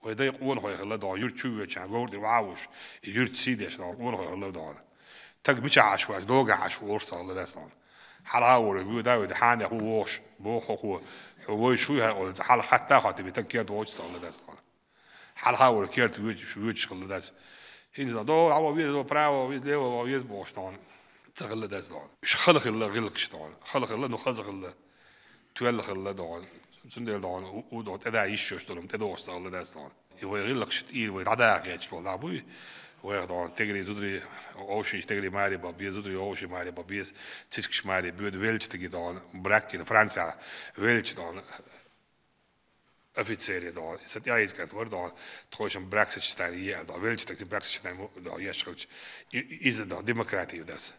ويدا يقول هاي الله دان يرتشوا كان قول دواوش يرتسيدش دان قول هاي الله دان تك مش عشوا دوجا عشوا ورصة الله دان حلاور بيودا ودحان هو وش هو شو هاي حال حتى خاطر بتكيا دوج صار الله دان حلاور كيرت ويج الله دان هنا دو عوا بيز دو براو بيز ليو بيز بوش دان تغلى داس دون خلق الله غلق شدون خلق الله نخزق الله تولق الله دون سندل دون ودون تدا يشوش دون تدوس الله داس دون يوي غلق شت إير وي عدا غيش والله أبوي ويردون تجري زودري أوشي تجري ماري بابيز زودري أوشي ماري بابيز تسكش ماري بود ويلش تجي دون براكين فرنسا ويلش دون officiële dan is het ja iets kan worden dan trouwens een Brexit staan hier dan wil je dat die Brexit staan dan ja schuld is het dan democratie dat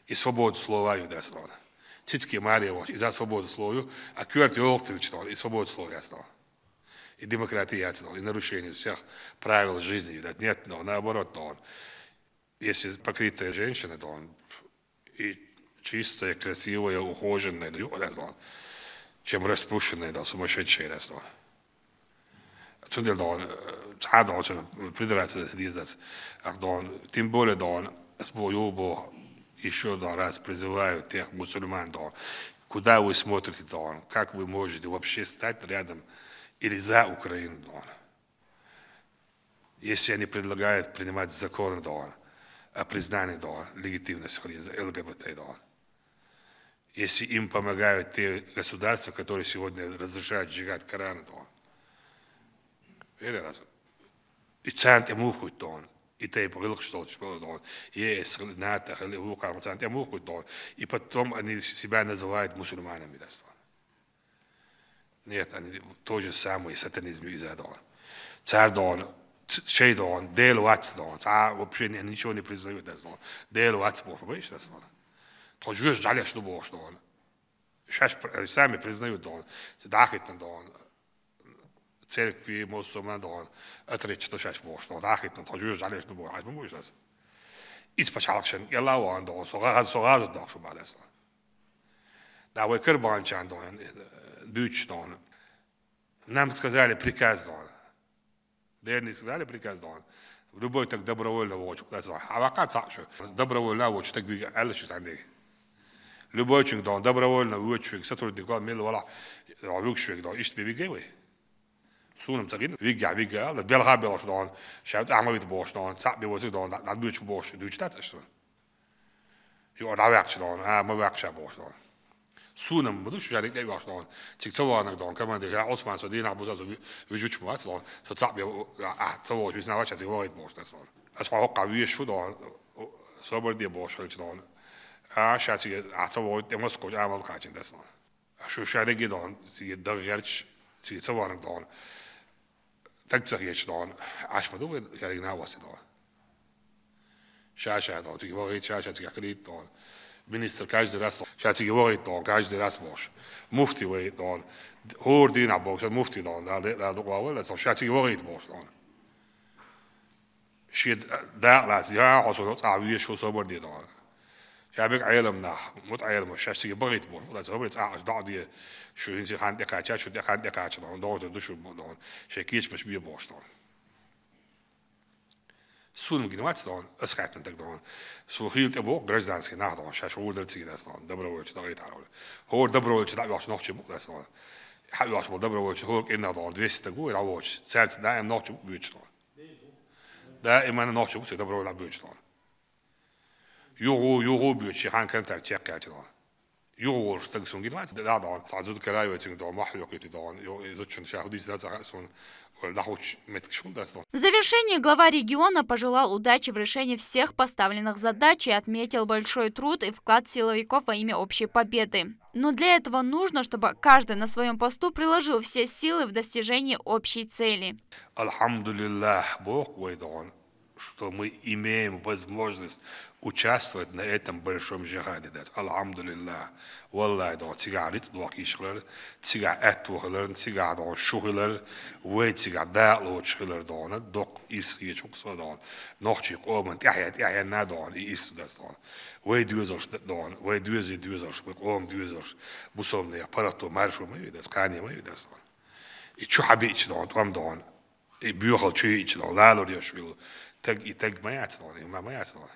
is свобода слова je dat dan титки Мария was is dat свобода слова а кверт ёлктович dan is свобода слова dan и демократия dan и нарушение всех правил жизни dat нет но наоборот dan если покрытая женщина dan и чистая красивая ухоженная dan чем распущенная dan сумасшедшая dan toen de dan had al zo'n federatie die is dat dan тем более dan с боёбо еще раз призываю тех мусульман dan куда вы смотрите dan как вы можете вообще стать рядом или за Украину dan если они предлагают принимать законы dan о признании dan легитимности ЛГБТ dan если им помогают те государства которые сегодня разрешают сжигать Коран dan het zijn te moeilijk doen. Het heeft heel gesteld doen. Je is na te heel hoe kan het zijn te moeilijk doen. Je potom ani si bijna zo uit moslimanen met dat staan. Niet ani toje samen satanisme is dat dan. Zij dan zij dan deel wat dan. Zij op zijn en niet zo niet precies dat dan. Deel wat voor is dat dan. Toch juist zal je het doen dan. Сами признают dan. Ze dachten dan. Церкви мусульман dan отречь то сейчас бог что дахит то жуж залез то бог азбу божас и спачалакшен ялау dan согаз да что балас да вы кырбанчан dan бюч dan нам сказали приказ dan дерни сказали приказ dan любой так добровольно вочу да авакат сашу добровольно вочу так би алш санди любой человек dan добровольно вочу сотрудник мил вала вочу dan ишт бивигей Soenen te wiegen, dat België dan, schijnt allemaal weer te boos dan, zat bij wat dan, dat buurtje boos, doe je dat is dan. Ja, daar werkt je dan, maar werkt je boos dan. Soenen, maar dus je dat niet was dan, zie zo aan dan, kan man de Osman zo die naar boos zo we zoet maar dan, zo zat bij zo wat je nou wat je wel het boos dan. Als we ook weer zo dan, zo wordt die boos dan. Schat je, zo wordt de Moskou allemaal gaat in dat dan. Als je schijnt je dan, zie je daar werkt, zie je zo aan dan. تكتسر dan عشمدو يعني ناوس dan شاشة dan تيجي وقت شاشة تيجي قريت dan minister каждый раз شاشة تيجي وقت dan каждый раз бош مفتي وقت dan هور دين عبوس مفتي dan لا دقوا dan شاشة تيجي وقت bosh dan شيء ده لا يا حصل تعويه شو صبر دي dan شابك عالمنا مت عالم شاشة تيجي وقت bosh لا صبر تعاش ضعدي شو هنسي خان دقاچا شو دقان دقاچا dan دوت دوشو dan شكيش مش بيبوش dan سون مجنوات dan اسخاتن так dan سو hield ابو гражданский nach dan شاش ولد تيجي das dan добровольче دغيت على هو добровольче так واش نوخش بو das dan حبي واش добровольче هو إنه dan 200 تقول راوش سالت دائما نوخش بوش dan دائما نوخش بوش добровольно بوش dan يورو بوش خان كانت تشيك dan يور تقسم جد ما تدعى دان تعزود كلاي وتين دان ما حلو قيت دان يزوجن شاهدي زاد زون ولدهوش متكشون داس دان. В завершении глава региона пожелал удачи в решении всех поставленных задач и отметил большой труд и вклад силовиков во имя общей победы. Но для этого нужно, чтобы каждый на своем посту приложил все силы в достижении общей цели. Алхамдулиллах, Бог войдан, что мы имеем возможность участвовать на этом большом джихаде. Алхамдулиллах. Wallah, dan sigaret, dan kiesler, sigaret toegeler, sigaret dan schugeler, weet sigaret daar lood schugeler dan, dok is hier ook zo dan, nog je komen, ja na dan, is dat dan. Wij duizers dan, wij duizers, we komen duizers, bosom ne apparato marsho mee, dat kan je mee, dat dan. Ik zo heb ik dan, twam dan, ik buurhal tje dan, later je schul, tag mij uit dan, maar mij uit dan.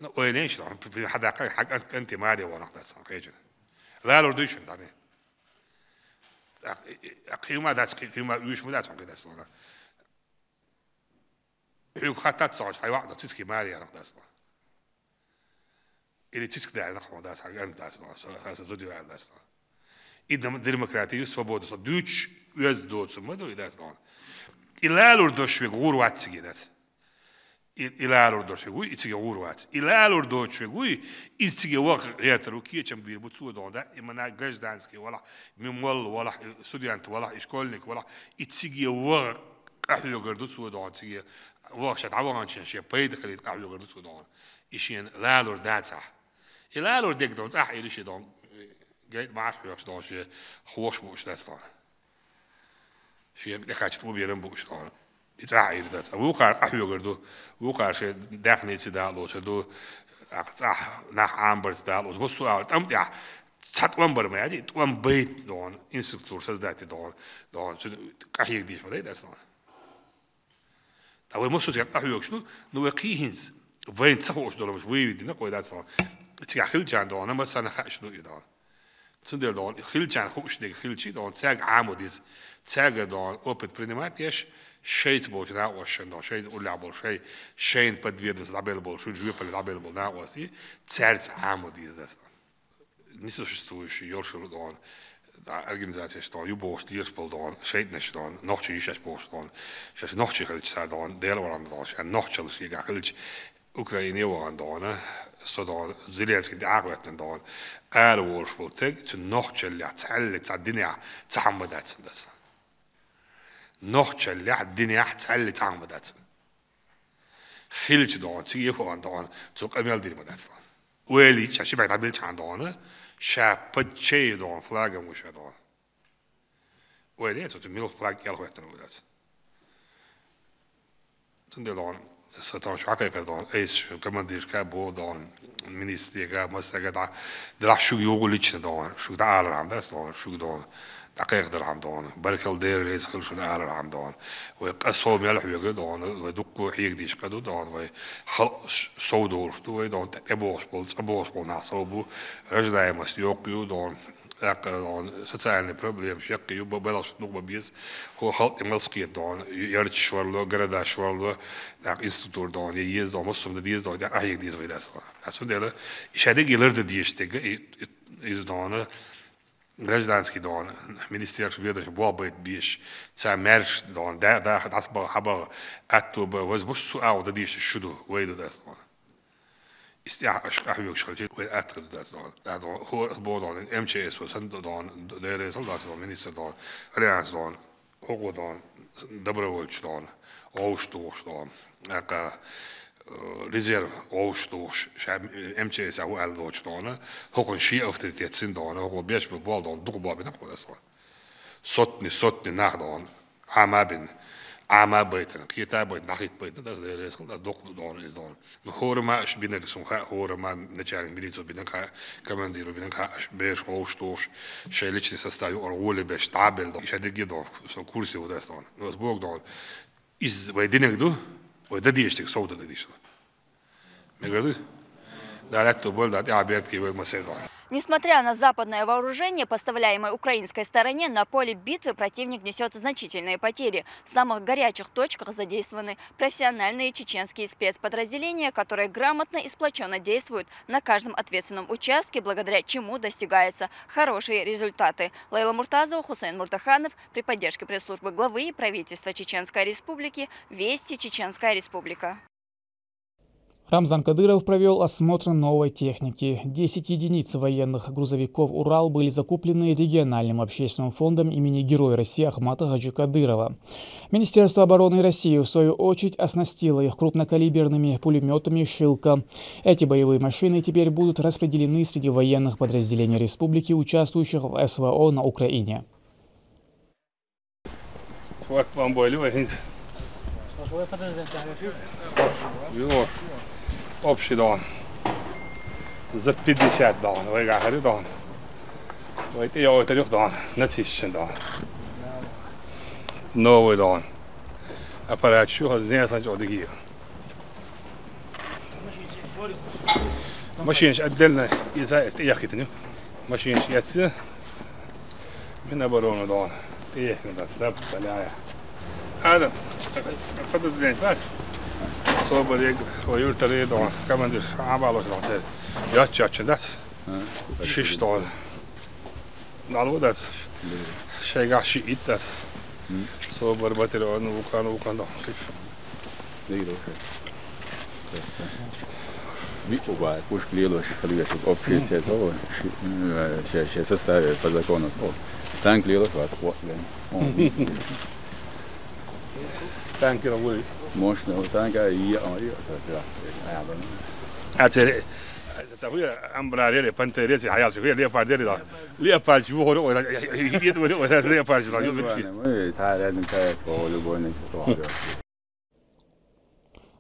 No, وينيش لو حدا حق أنت مالي وانا قدس خيجن لا لرديش داني قيمة داس قيمة يوش مدات عن قدس وانا يو خطات صار حي واحد تسكي مالي انا قدس или тиск да нахуй да саган да с зодио да с и демократию свободу со дюч уез доцу моду да с илалур дошве гурват сигедас илалур дошве гуй итиге гурват илалур дошве гуй итиге вак гертеру кичем бир бутсу да имена гражданский вала мимол вала студент вала школьник вала итиге вак قحيو قردو سودان تيجي واقشة عوان شيء بيد خليت قحيو قردو سودان إشين لالور داتح لالور ديك دون تح إيش دون جيت معش بيوش دون شيء خوش بوش دستان شيء دخلت تو بيرم بوش دون يتح إيش دات وقار قحيو قردو وقار شيء دخني تدالو شدو أقطع نح عمبرز دالو بس سؤال تمتع تحتوان برمي عادي توان بيت دون إنستكتور سزدات دون قحيو ديش ما ده دستان أول ما صوت يقطعوا يشلو نوقيهنز وين تخوش دولار مش ويدينا قوي صار تيجي خيل جان دون أنا مثلا خاش دو يدان تندل دون خيل جان خوش ديك خيل شيء دون تاج عاموديز تاج دون أوبت بريماتيش شيء تبوش ناقوش دون شيء ولا عبور شيء بدفيد بس لعبة بول شو جوي بل لعبة بول ناقوسي تاج عاموديز ده نيسوش استويش يورشلو دون organisatie staan, je boos dierspel dan, scheidnis staan, nog je zes boos staan, zes nog je geld staan dan, deel waren dan, en nog zelfs je geld Oekraïne waren dan, zodat Zelensky de arbeid dan, oorlog voor teg, toen nog je laat helle tadinja tahambadat zijn dat. Nog je laat dinja helle tahambadat. Geld dan, zie je gewoon dan, zo kan je wel die dat staan. Wel iets, als je bij dat beeld aan dan, شاب شيء دون فلاجة مش هذا وين تو تميل فلاج يلا وقت نوداس تندلون ستان شاكا كدون ايش كمان دير كابو دون minister gaat maar zeggen dat de شو يقول ليش دون شو ده على العام ده دون شو دون دقيق ده العام دون بركل دير ليس خل شو على العام دون وقصهم يلح يقدون ودقوا حيق ديش كدو دون وخل صودور دو دون أبوش بول ناسوبو رجلا يمسيوقيو دون دون sociale problemen شقي وببلاش نقبة بيز هو خلق مسقيت دون يرد شوالو قردا شوالو داق institutor دون ييز دون مصم ديز دون داق أحيق ديز ويداس أسود ده إشادة يلرد ديش تيجا إز دون гражданский دون министр شويدش بوابيت بيش سامرش دون ده حسب حبا أتوب وزبص أو ده ديش شدو ويدو داس دون استعاش أحيوك شغلتي وأتر ده هو بودون MCS وسند دون ده رسالة دون minister دون allians دون هو دون добровольч دون أوشتوش دون أكا резерв أوشتوش شاب MCS أو ألدوش دون هو كان شيء أفتريت سن دون هو بيش ببال دون دقبا بنقول أصلا صوتني ناخ دون عمابن عما بيتنا كتاب بيت ناخيت بيتنا ده زي رسول ده دق دون إز دون نهور ما إش بينا رسوم هور ما نجارين ميليتو بينا كمان ديرو بينا بيش أوشتوش شيء ليش نستايو أرولي بيش تعبل دون إيش هديك دون سو كورسي وده دون نوز بوك دون إز ويدينك دو وده ديشتك صوت ده ديش مقدر ده لا تقول ده عبيات كي ما سيدون. Несмотря на западное вооружение, поставляемое украинской стороне, на поле битвы противник несет значительные потери. В самых горячих точках задействованы профессиональные чеченские спецподразделения, которые грамотно и сплоченно действуют на каждом ответственном участке, благодаря чему достигаются хорошие результаты. Лейла Муртазова, Хусейн Муртаханов при поддержке пресс-службы главы и правительства Чеченской Республики «Вести Чеченская Республика». Рамзан Кадыров провел осмотр новой техники. 10 единиц военных грузовиков «Урал» были закуплены региональным общественным фондом имени Героя России Ахмата Хаджи Кадырова. Министерство обороны России, в свою очередь, оснастило их крупнокалиберными пулеметами «Шилка». Эти боевые машины теперь будут распределены среди военных подразделений республики, участвующих в СВО на Украине. Общий дон за 50 дон, выиграли дон. Вот я вот трех дон, на 1000 дон. Новый дон. Аппарат что здесь значит одни. Машинش отдельно из-за ехать не. Машинش яцы. من оборону дон. Ехать надо, да, поляя. Адам, подозрение, бач. Соболек, воюртали дон, командир, амалос дон. Я чачендас. Шиштон. Налводас. Шайгаши иттас. Собор батиро нукан дон. Бывает, пусть клеилось, коллеги, общее того, все составы по закону. Там клеилось, вот, Танк робили. мощно, танка и А це амбрарі, пантері, хаялчик, леопардері, да. Леопард, чого говорю, це леопард, да. мы рядом с любой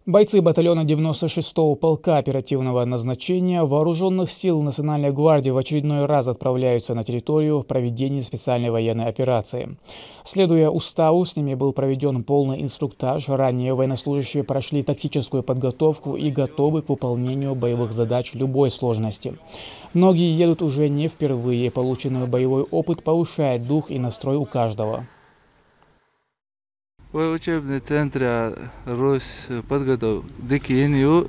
Бойцы батальона 96-го полка оперативного назначения Вооруженных сил Национальной гвардии в очередной раз отправляются на территорию проведения специальной военной операции. Следуя уставу, с ними был проведен полный инструктаж. Ранее военнослужащие прошли тактическую подготовку и готовы к выполнению боевых задач любой сложности. Многие едут уже не впервые. Полученный боевой опыт повышает дух и настрой у каждого. В учебном центре Росподготовки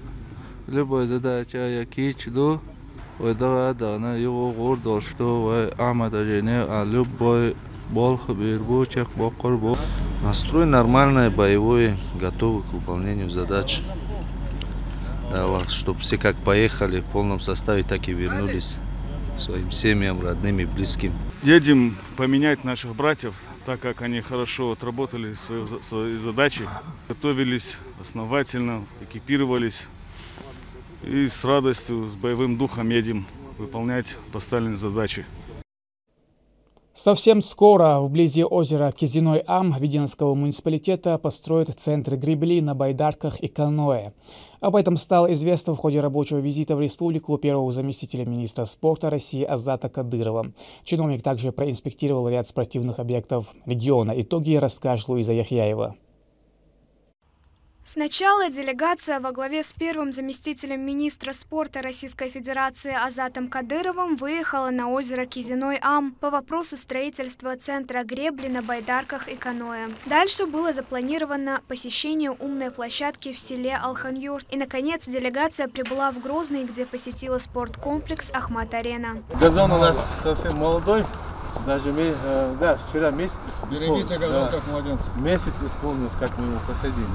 любая задача я кичду, на его гордо, что а любой настрой нормальный, боевой, готовый к выполнению задач. Чтобы все как поехали в полном составе, так и вернулись своим семьям, родным и близким. Едем поменять наших братьев, так как они хорошо отработали свои задачи, готовились основательно, экипировались и с радостью, с боевым духом едем выполнять поставленные задачи. Совсем скоро вблизи озера Кизиной-Ам Веденского муниципалитета построят центр гребли на байдарках и каноэ. Об этом стало известно в ходе рабочего визита в республику первого заместителя министра спорта России Азата Кадырова. Чиновник также проинспектировал ряд спортивных объектов региона. Итоги расскажет Луиза Яхьяева. Сначала делегация во главе с первым заместителем министра спорта Российской Федерации Азатом Кадыровым выехала на озеро Кизиной-Ам по вопросу строительства центра гребли на байдарках и каноэ. Дальше было запланировано посещение умной площадки в селе Алхан-Юрт. И, наконец, делегация прибыла в Грозный, где посетила спорткомплекс Ахмат-Арена. Газон у нас совсем молодой. Даже вчера месяц исполнился. Берегите газон, как младенцы. Месяц исполнился, как мы его посадили.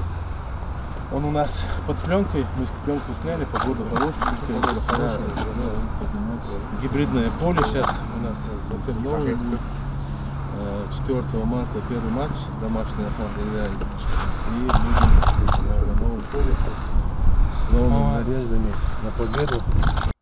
Он у нас под пленкой, мы пленку сняли, погода хорошая. Гибридное поле сейчас у нас совсем новое будет. 4 марта первый матч, домашний Ахмат-Арена. И будем на новом поле с новыми нарезами на победу.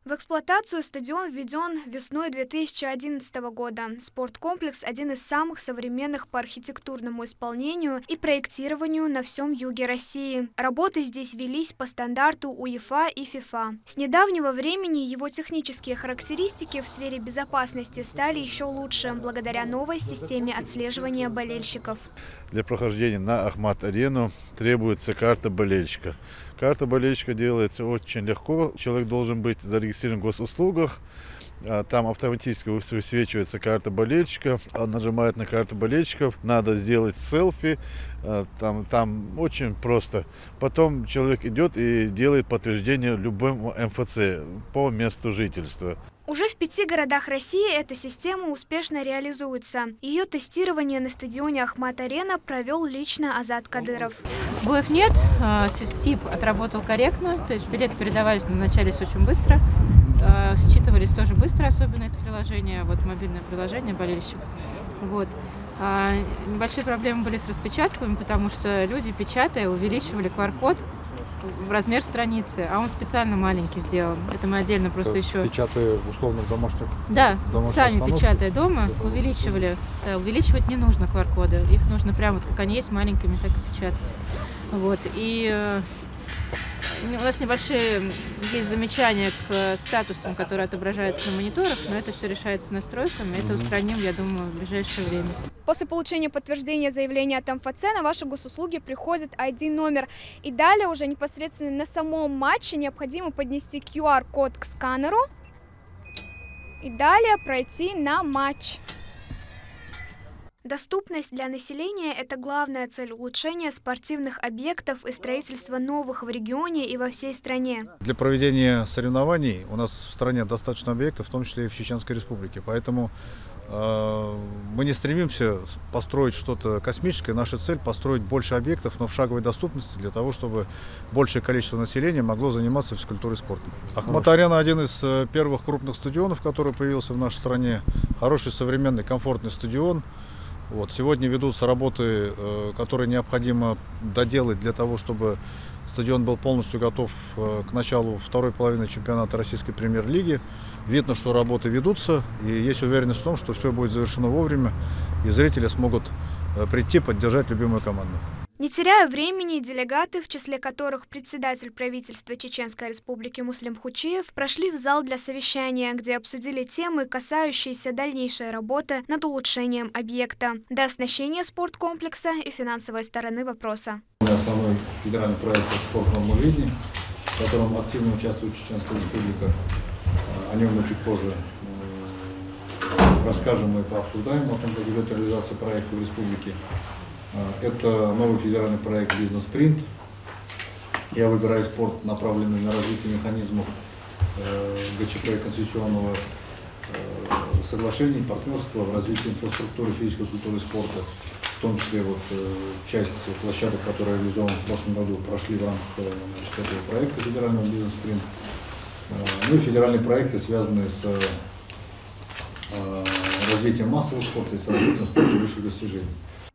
В эксплуатацию стадион введен весной 2011 года. Спорткомплекс – один из самых современных по архитектурному исполнению и проектированию на всем юге России. Работы здесь велись по стандарту УЕФА и ФИФА. С недавнего времени его технические характеристики в сфере безопасности стали еще лучше, благодаря новой системе отслеживания болельщиков. Для прохождения на Ахмат-Арену требуется карта болельщика. Карта болельщика делается очень легко. Человек должен быть зарегистрирован в госуслугах. Там автоматически высвечивается карта болельщика. Он нажимает на карту болельщиков. Надо сделать селфи. Там очень просто. Потом человек идет и делает подтверждение любому МФЦ по месту жительства. Уже в 5 городах России эта система успешно реализуется. Ее тестирование на стадионе Ахмат-Арена провел лично Азат Кадыров. Сбоев нет, СИП отработал корректно, то есть билеты передавались, назначались очень быстро, считывались тоже быстро, особенно из приложения, вот мобильное приложение болельщик. Вот. Небольшие проблемы были с распечатками, потому что люди, печатая, увеличивали QR-код в размер страницы, а он специально маленький сделан. Это мы отдельно просто еще... Печатая условно в домашних... Да, сами печатая дома, увеличивали. Да, увеличивать не нужно QR-коды. Их нужно прямо, вот как они есть, маленькими, так и печатать. Вот. И у нас небольшие есть замечания к статусам, которые отображаются на мониторах, но это все решается настройками. Это устраним, я думаю, в ближайшее время. После получения подтверждения заявления от МФЦ на ваши госуслуги приходит ID-номер. И далее уже непосредственно на самом матче необходимо поднести QR-код к сканеру и далее пройти на матч. Доступность для населения – это главная цель улучшения спортивных объектов и строительства новых в регионе и во всей стране. Для проведения соревнований у нас в стране достаточно объектов, в том числе и в Чеченской Республике. Поэтому мы не стремимся построить что-то космическое. Наша цель – построить больше объектов, но в шаговой доступности, для того, чтобы большее количество населения могло заниматься физкультурой и спортом. Ахмат-Арена – один из первых крупных стадионов, который появился в нашей стране. Хороший, современный, комфортный стадион. Сегодня ведутся работы, которые необходимо доделать для того, чтобы стадион был полностью готов к началу второй половины чемпионата Российской премьер-лиги. Видно, что работы ведутся, и есть уверенность в том, что все будет завершено вовремя, и зрители смогут прийти поддержать любимую команду. Не теряя времени, делегаты, в числе которых председатель правительства Чеченской Республики Муслим Хучиев, прошли в зал для совещания, где обсудили темы, касающиеся дальнейшей работы над улучшением объекта, до оснащения спорткомплекса и финансовой стороны вопроса. Основной федеральный проект «Спорт нормы жизни», в котором активно участвует Чеченская Республика. О нем мы чуть позже расскажем и пообсуждаем, о том, как идет реализация проекта в республике. Это новый федеральный проект «Бизнес-спринт». Я выбираю спорт, направленный на развитие механизмов ГЧП концессионного соглашений, партнерства в развитии инфраструктуры физической культуры и спорта. В том числе часть площадок, которые реализованы в прошлом году, прошли в рамках этого проекта федерального «Бизнес-спринт». Ну и федеральные проекты, связанные с развитием массового спорта и с развитием спорта высших достижений.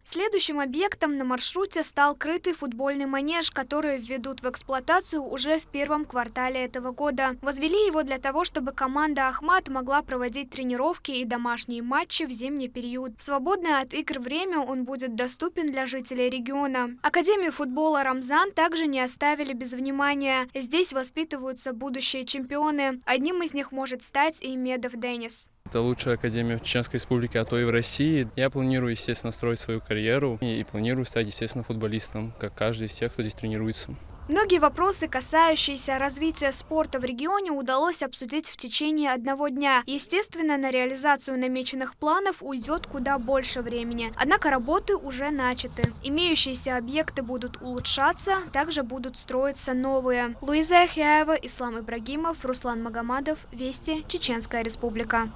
Следующим объектом на маршруте стал крытый футбольный манеж, который введут в эксплуатацию уже в первом квартале этого года. Возвели его для того, чтобы команда «Ахмат» могла проводить тренировки и домашние матчи в зимний период. В свободное от игр время он будет доступен для жителей региона. Академию футбола «Рамзан» также не оставили без внимания. Здесь воспитываются будущие чемпионы. Одним из них может стать и Медов Денис. Это лучшая академия в Чеченской Республике, а то и в России. Я планирую, естественно, строить свою карьеру и планирую стать, естественно, футболистом, как каждый из тех, кто здесь тренируется. Многие вопросы, касающиеся развития спорта в регионе, удалось обсудить в течение одного дня. Естественно, на реализацию намеченных планов уйдет куда больше времени. Однако работы уже начаты. Имеющиеся объекты будут улучшаться, также будут строиться новые. Луиза Ахяева, Ислам Ибрагимов, Руслан Магомадов. Вести, Чеченская Республика.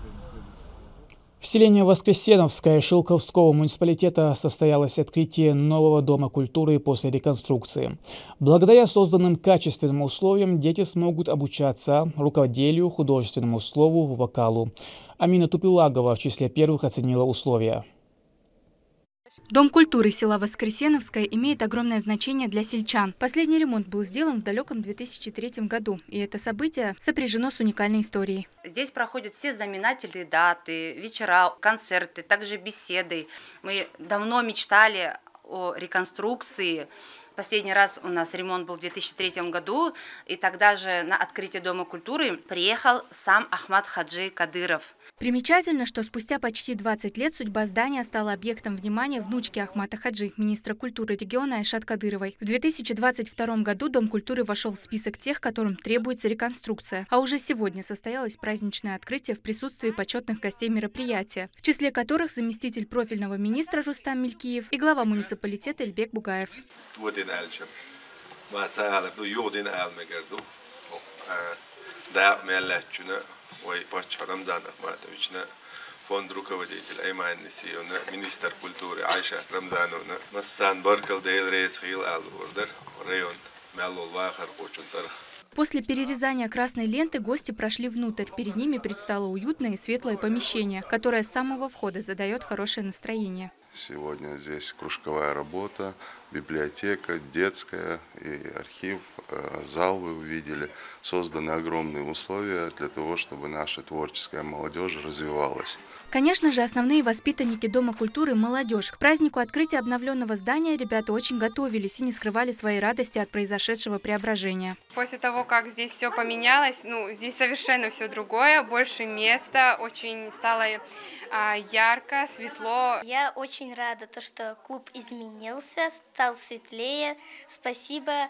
В селении Воскресеновское Шилковского муниципалитета состоялось открытие нового дома культуры после реконструкции. Благодаря созданным качественным условиям дети смогут обучаться рукоделию, художественному слову, вокалу. Амина Тупилагова в числе первых оценила условия. Дом культуры села Воскресеновское имеет огромное значение для сельчан. Последний ремонт был сделан в далеком 2003 году, и это событие сопряжено с уникальной историей. Здесь проходят все знаменательные даты, вечера, концерты, также беседы. Мы давно мечтали о реконструкции. Последний раз у нас ремонт был в 2003 году, и тогда же на открытие Дома культуры приехал сам Ахмад Хаджи Кадыров. Примечательно, что спустя почти 20 лет судьба здания стала объектом внимания внучки Ахмата Хаджи, министра культуры региона Айшат Кадыровой. В 2022 году Дом культуры вошел в список тех, которым требуется реконструкция. А уже сегодня состоялось праздничное открытие в присутствии почетных гостей мероприятия, в числе которых заместитель профильного министра Рустам Мелькиев и глава муниципалитета Эльбек Бугаев. фонд руководитель Айман Нисиюна, министр культуры Айша Рамзановна, Массан Баркал Дейл Рейс Хил Ал-Урдер, район Мялул Вахар Кучунтар. После перерезания красной ленты гости прошли внутрь. Перед ними предстало уютное и светлое помещение, которое с самого входа задает хорошее настроение. Сегодня здесь кружковая работа, библиотека, детская и архив, зал вы увидели. Созданы огромные условия для того, чтобы наша творческая молодежь развивалась. Конечно же, основные воспитанники Дома культуры – молодежь. К празднику открытия обновленного здания ребята очень готовились и не скрывали своей радости от произошедшего преображения. После того, как здесь все поменялось, здесь совершенно все другое, больше места, очень стало ярко, светло. Я очень рада, что клуб изменился, стал светлее. Спасибо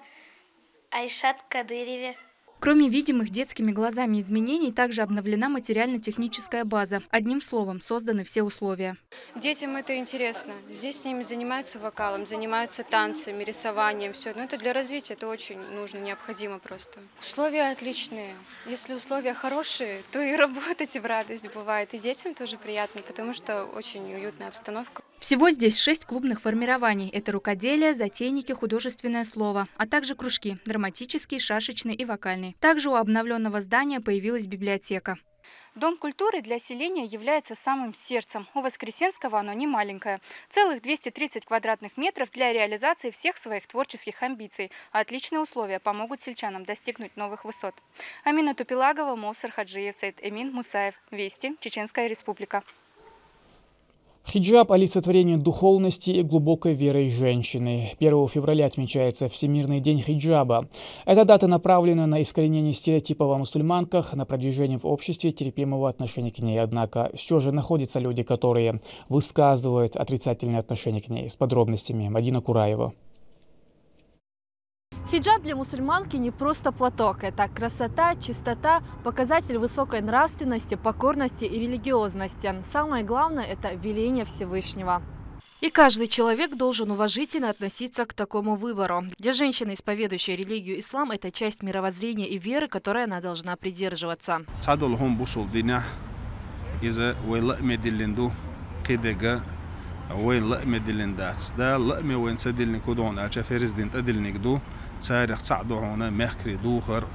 Айшат Кадырове. Кроме видимых детскими глазами изменений, также обновлена материально-техническая база. Одним словом, созданы все условия. Детям это интересно. Здесь с ними занимаются вокалом, занимаются танцами, рисованием. Все. Но это для развития, это очень нужно, необходимо просто. Условия отличные. Если условия хорошие, то и работать в радость бывает. И детям тоже приятно, потому что очень уютная обстановка. Всего здесь 6 клубных формирований. Это рукоделие, затейники, художественное слово, а также кружки – драматический, шашечный и вокальный. Также у обновленного здания появилась библиотека. Дом культуры для селения является самым сердцем. У Воскресенского оно не маленькое. Целых 230 квадратных метров для реализации всех своих творческих амбиций. А отличные условия помогут сельчанам достигнуть новых высот. Амина Тупилагова, Моусар Хаджиев, Саид Эмин Мусаев. Вести, Чеченская Республика. Хиджаб – олицетворение духовности и глубокой веры женщины. 1 февраля отмечается Всемирный день хиджаба. Эта дата направлена на искоренение стереотипов о мусульманках, на продвижение в обществе терпимого отношения к ней. Однако все же находятся люди, которые высказывают отрицательное отношение к ней. С подробностями Мадина Кураева. Хиджаб для мусульманки не просто платок. Это красота, чистота, показатель высокой нравственности, покорности и религиозности. Самое главное – это веление Всевышнего. И каждый человек должен уважительно относиться к такому выбору. Для женщины, исповедующей религию ислам, это часть мировоззрения и веры, которой она должна придерживаться. تاريخ صعدونا مخري دوخر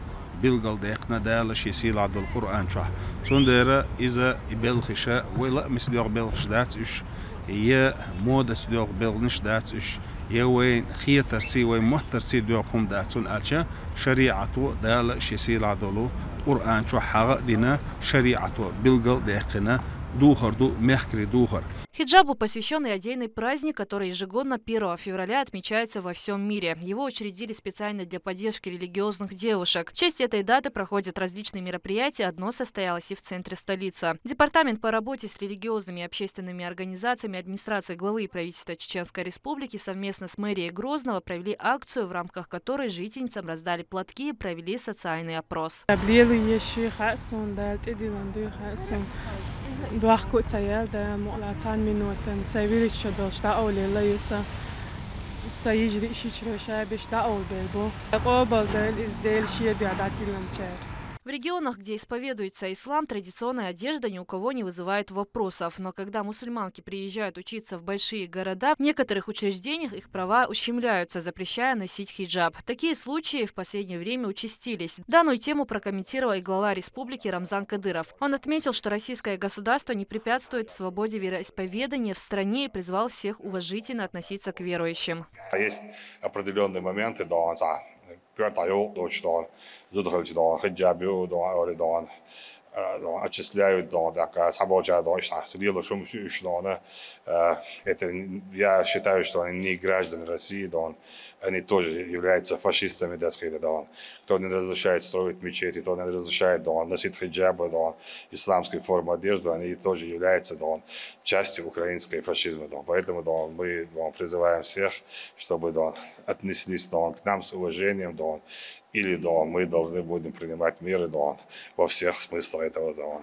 بلغل دقنا دالش يسيل عبد القرآن شو صندرة إذا بلخشة ولا مسدوق بلخش داتش إيش هي مودة سدوق بلنش داتش إيش يوين خيتر سي وين مهتر سي دوقهم داتون ألشة شريعته دالش يسيل عبد القرآن شو حاجة دينا شريعته بلغل دقنا دوخر دو مخري دوخر. Хиджабу посвящен и отдельный праздник, который ежегодно 1 февраля отмечается во всем мире. Его учредили специально для поддержки религиозных девушек. В честь этой даты проходят различные мероприятия. Одно состоялось и в центре столицы. Департамент по работе с религиозными и общественными организациями администрации главы и правительства Чеченской Республики совместно с мэрией Грозного провели акцию, в рамках которой жительницам раздали платки и провели социальный опрос. В регионах, где исповедуется ислам, традиционная одежда ни у кого не вызывает вопросов. Но когда мусульманки приезжают учиться в большие города, в некоторых учреждениях их права ущемляются, запрещая носить хиджаб. Такие случаи в последнее время участились. Данную тему прокомментировал и глава республики Рамзан Кадыров. Он отметил, что российское государство не препятствует свободе вероисповедания в стране и призвал всех уважительно относиться к верующим. Есть определенные моменты, отчисляют, это я считаю, что они не граждане России, они тоже являются фашистами, кто не разрешает строить мечети, кто не разрешает носить хиджабы, исламскую форму одежды, они тоже являются частью украинской фашизма. Поэтому мы призываем всех, чтобы отнеслись к нам с уважением, или мы должны будем принимать меры во всех смыслах этого слова.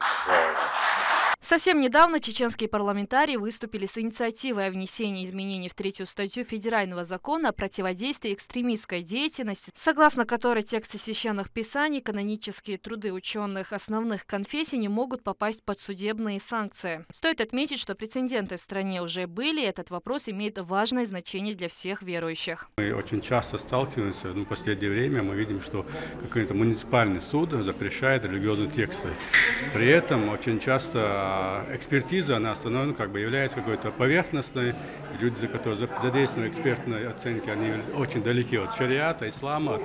Совсем недавно чеченские парламентарии выступили с инициативой о внесении изменений в 3-ю статью Федерального закона о противодействии экстремистской деятельности, согласно которой тексты священных писаний, канонические труды ученых основных конфессий не могут попасть под судебные санкции. Стоит отметить, что прецеденты в стране уже были, и этот вопрос имеет важное значение для всех верующих. Мы очень часто сталкиваемся, в последнее время мы видим, что какой-то муниципальный суд запрещает религиозные тексты. При этом очень часто экспертиза, она является какой-то поверхностной. Люди, которые задействованы в экспертной оценке, они очень далеки от шариата, ислама,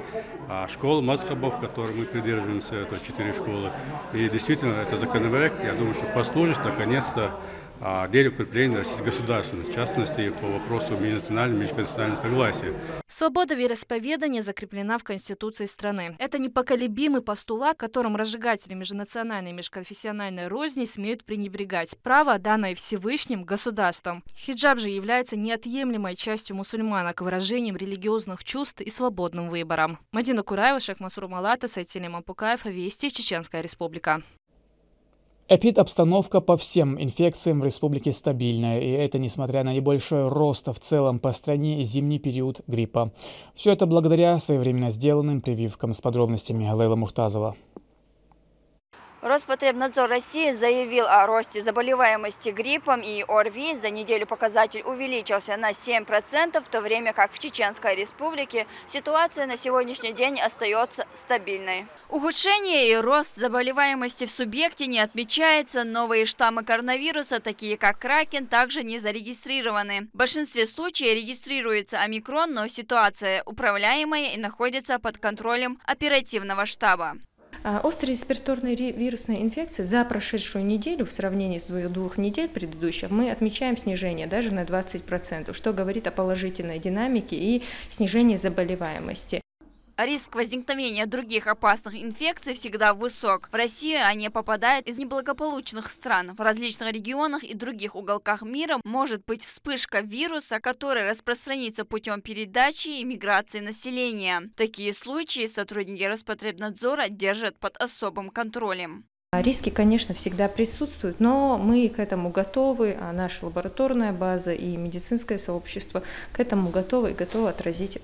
от школ, мазхабов, которым мы придерживаемся, это 4 школы. И действительно, это законопроект, я думаю, что послужит наконец-то деле укрепления государственности, в частности, по вопросу межнационального и межконфессионального согласия. Свобода вероисповедания закреплена в Конституции страны. Это непоколебимый постулат, которым разжигатели межнациональной и межконфессиональной розни смеют пренебрегать. Право, данное Всевышним государством. Хиджаб же является неотъемлемой частью мусульманок, выражением религиозных чувств и свободным выбором. Мадина Кураева, Шахмасур Малатов, Сайтилим Ампукаев, Вести, Чеченская Республика. Эпидобстановка по всем инфекциям в республике стабильная, и это несмотря на небольшой рост в целом по стране и зимний период гриппа. Все это благодаря своевременно сделанным прививкам. С подробностями Лейла Муртазова. Роспотребнадзор России заявил о росте заболеваемости гриппом и ОРВИ. За неделю показатель увеличился на 7%, в то время как в Чеченской Республике ситуация на сегодняшний день остается стабильной. Ухудшение и рост заболеваемости в субъекте не отмечается. Новые штаммы коронавируса, такие как Кракен, также не зарегистрированы. В большинстве случаев регистрируется омикрон, но ситуация управляемая и находится под контролем оперативного штаба. Острая респираторная вирусная инфекция за прошедшую неделю в сравнении с двух недель предыдущих мы отмечаем снижение даже на 20%, что говорит о положительной динамике и снижении заболеваемости. Риск возникновения других опасных инфекций всегда высок. В Россию они попадают из неблагополучных стран. В различных регионах и других уголках мира может быть вспышка вируса, который распространится путем передачи и миграции населения. Такие случаи сотрудники Роспотребнадзора держат под особым контролем. Риски, конечно, всегда присутствуют, но мы к этому готовы, а наша лабораторная база и медицинское сообщество к этому готовы и готовы отразить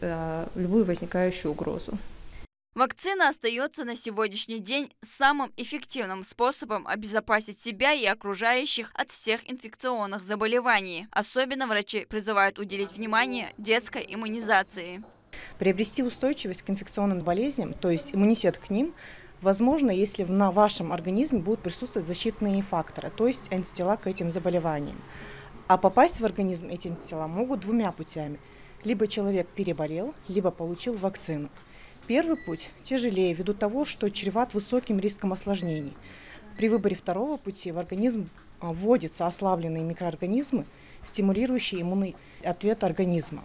любую возникающую угрозу. Вакцина остается на сегодняшний день самым эффективным способом обезопасить себя и окружающих от всех инфекционных заболеваний. Особенно врачи призывают уделить внимание детской иммунизации. Приобрести устойчивость к инфекционным болезням, то есть иммунитет к ним, возможно, если на вашем организме будут присутствовать защитные факторы, то есть антитела к этим заболеваниям. А попасть в организм эти антитела могут двумя путями. Либо человек переболел, либо получил вакцину. Первый путь тяжелее ввиду того, что чреват высоким риском осложнений. При выборе второго пути в организм вводятся ослабленные микроорганизмы, стимулирующие иммунный ответ организма.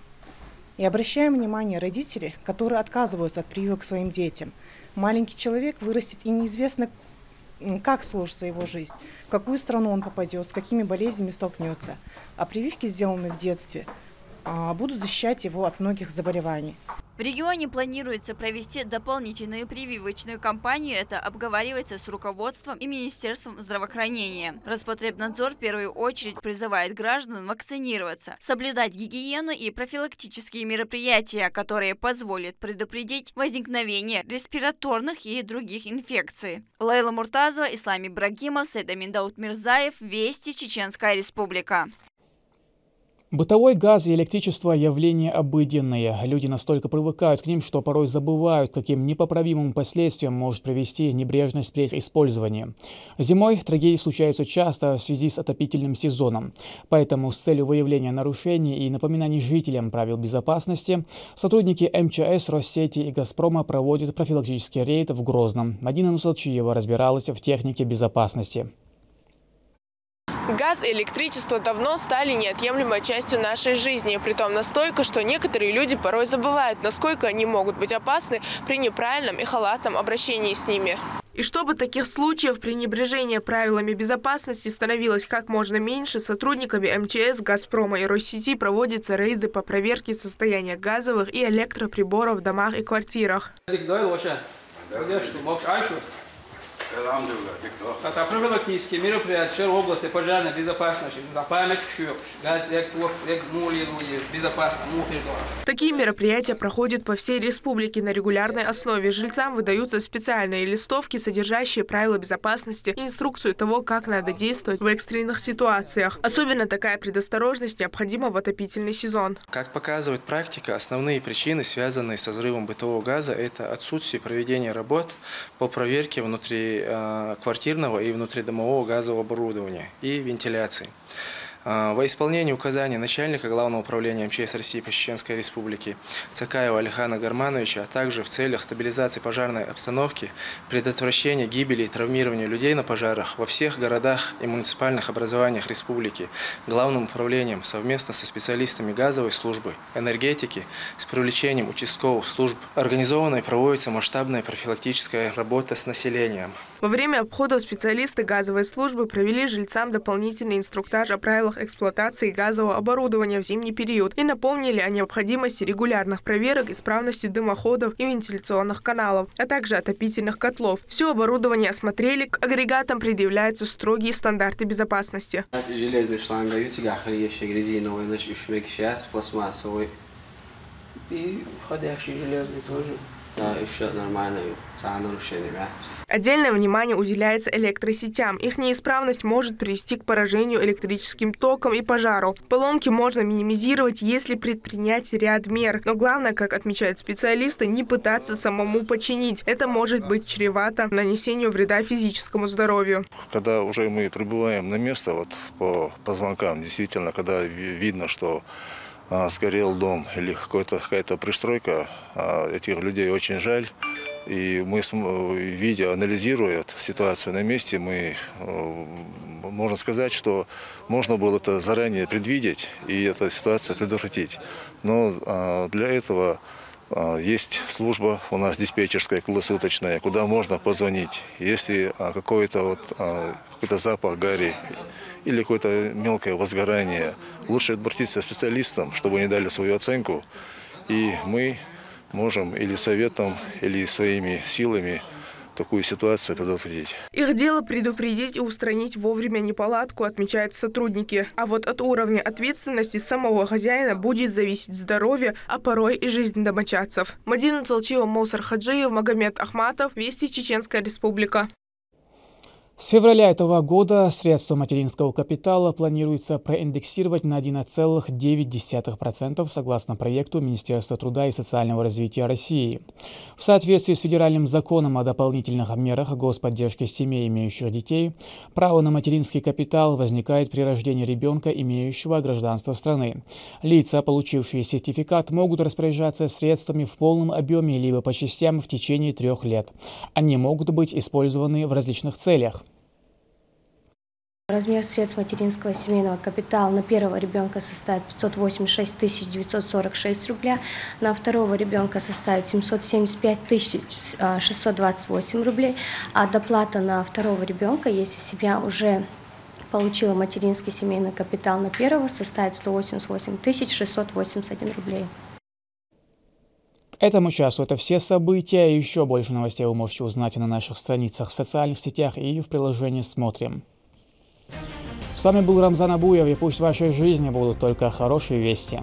И обращаем внимание родителей, которые отказываются от прививок своим детям. Маленький человек вырастет, и неизвестно, как сложится его жизнь, в какую страну он попадет, с какими болезнями столкнется. А прививки, сделанные в детстве, будут защищать его от многих заболеваний. В регионе планируется провести дополнительную прививочную кампанию. Это обговаривается с руководством и Министерством здравоохранения. Роспотребнадзор в первую очередь призывает граждан вакцинироваться, соблюдать гигиену и профилактические мероприятия, которые позволят предупредить возникновение респираторных и других инфекций. Лейла Муртазова, Ислам Ибрагимов, Сейдамин Даутмирзаев, Вести, Чеченская Республика. Бытовой газ и электричество – явления обыденные. Люди настолько привыкают к ним, что порой забывают, каким непоправимым последствиям может привести небрежность при их использовании. Зимой трагедии случаются часто в связи с отопительным сезоном. Поэтому с целью выявления нарушений и напоминаний жителям правил безопасности сотрудники МЧС, Россети и Газпрома проводят профилактический рейд в Грозном. Мадина Нусалчиева разбиралась в технике безопасности. Газ и электричество давно стали неотъемлемой частью нашей жизни. Притом настолько, что некоторые люди порой забывают, насколько они могут быть опасны при неправильном и халатном обращении с ними. И чтобы таких случаев пренебрежения правилами безопасности становилось как можно меньше, сотрудниками МЧС, Газпрома и Россети проводятся рейды по проверке состояния газовых и электроприборов в домах и квартирах. Это профилактические мероприятия в области пожарной безопасности. Такие мероприятия проходят по всей республике на регулярной основе. Жильцам выдаются специальные листовки, содержащие правила безопасности и инструкцию того, как надо действовать в экстренных ситуациях. Особенно такая предосторожность необходима в отопительный сезон. Как показывает практика, основные причины, связанные со взрывом бытового газа, это отсутствие проведения работ по проверке внутри квартирного и внутридомового газового оборудования и вентиляции. Во исполнении указаний начальника Главного управления МЧС России по Чеченской Республике Цакаева Алихана Гармановича, а также в целях стабилизации пожарной обстановки, предотвращения гибели и травмирования людей на пожарах во всех городах и муниципальных образованиях республики Главным управлением совместно со специалистами газовой службы, энергетики, с привлечением участковых служб организована и проводится масштабная профилактическая работа с населением. Во время обхода специалисты газовой службы провели жильцам дополнительный инструктаж о правилах эксплуатации газового оборудования в зимний период и напомнили о необходимости регулярных проверок исправности дымоходов и вентиляционных каналов, а также отопительных котлов. Все оборудование осмотрели, к агрегатам предъявляются строгие стандарты безопасности. Железный шланг, резиновый, пластмассовый и входящий железный тоже. Да, еще нормально. Отдельное внимание уделяется электросетям. Их неисправность может привести к поражению электрическим током и пожару. Поломки можно минимизировать, если предпринять ряд мер. Но главное, как отмечают специалисты, не пытаться самому починить. Это может быть чревато нанесению вреда физическому здоровью. Когда уже мы прибываем на место, вот по звонкам, действительно, когда видно, что сгорел дом или какая-то пристройка, этих людей очень жаль. И мы, видя, анализируя ситуацию на месте, можно сказать, что можно было это заранее предвидеть и эту ситуацию предотвратить. Но для этого есть служба у нас диспетчерская, круглосуточная, куда можно позвонить. Если какой-то запах гари или какое-то мелкое возгорание, лучше обратиться к специалистам, чтобы они дали свою оценку. И мы можем или советом, или своими силами такую ситуацию предотвратить. Их дело предупредить и устранить вовремя неполадку, отмечают сотрудники. А вот от уровня ответственности самого хозяина будет зависеть здоровье, а порой и жизнь домочадцев. Мадина Цолчиева, Моусар Хаджиев, Магомед Ахматов, Вести, Чеченская Республика. С февраля этого года средства материнского капитала планируется проиндексировать на 1,9% согласно проекту Министерства труда и социального развития России. В соответствии с федеральным законом о дополнительных мерах господдержки семей, имеющих детей, право на материнский капитал возникает при рождении ребенка, имеющего гражданство страны. Лица, получившие сертификат, могут распоряжаться средствами в полном объеме либо по частям в течение 3 лет. Они могут быть использованы в различных целях. Размер средств материнского семейного капитала на первого ребенка составит 586 946 рубля, на второго ребенка составит 775 628 рублей, а доплата на второго ребенка, если семья уже получила материнский семейный капитал на первого, составит 188 681 рублей. К этому часу это все события. И еще больше новостей вы можете узнать на наших страницах в социальных сетях и в приложении «Смотрим». С вами был Рамзан Абуев, и пусть в вашей жизни будут только хорошие вести.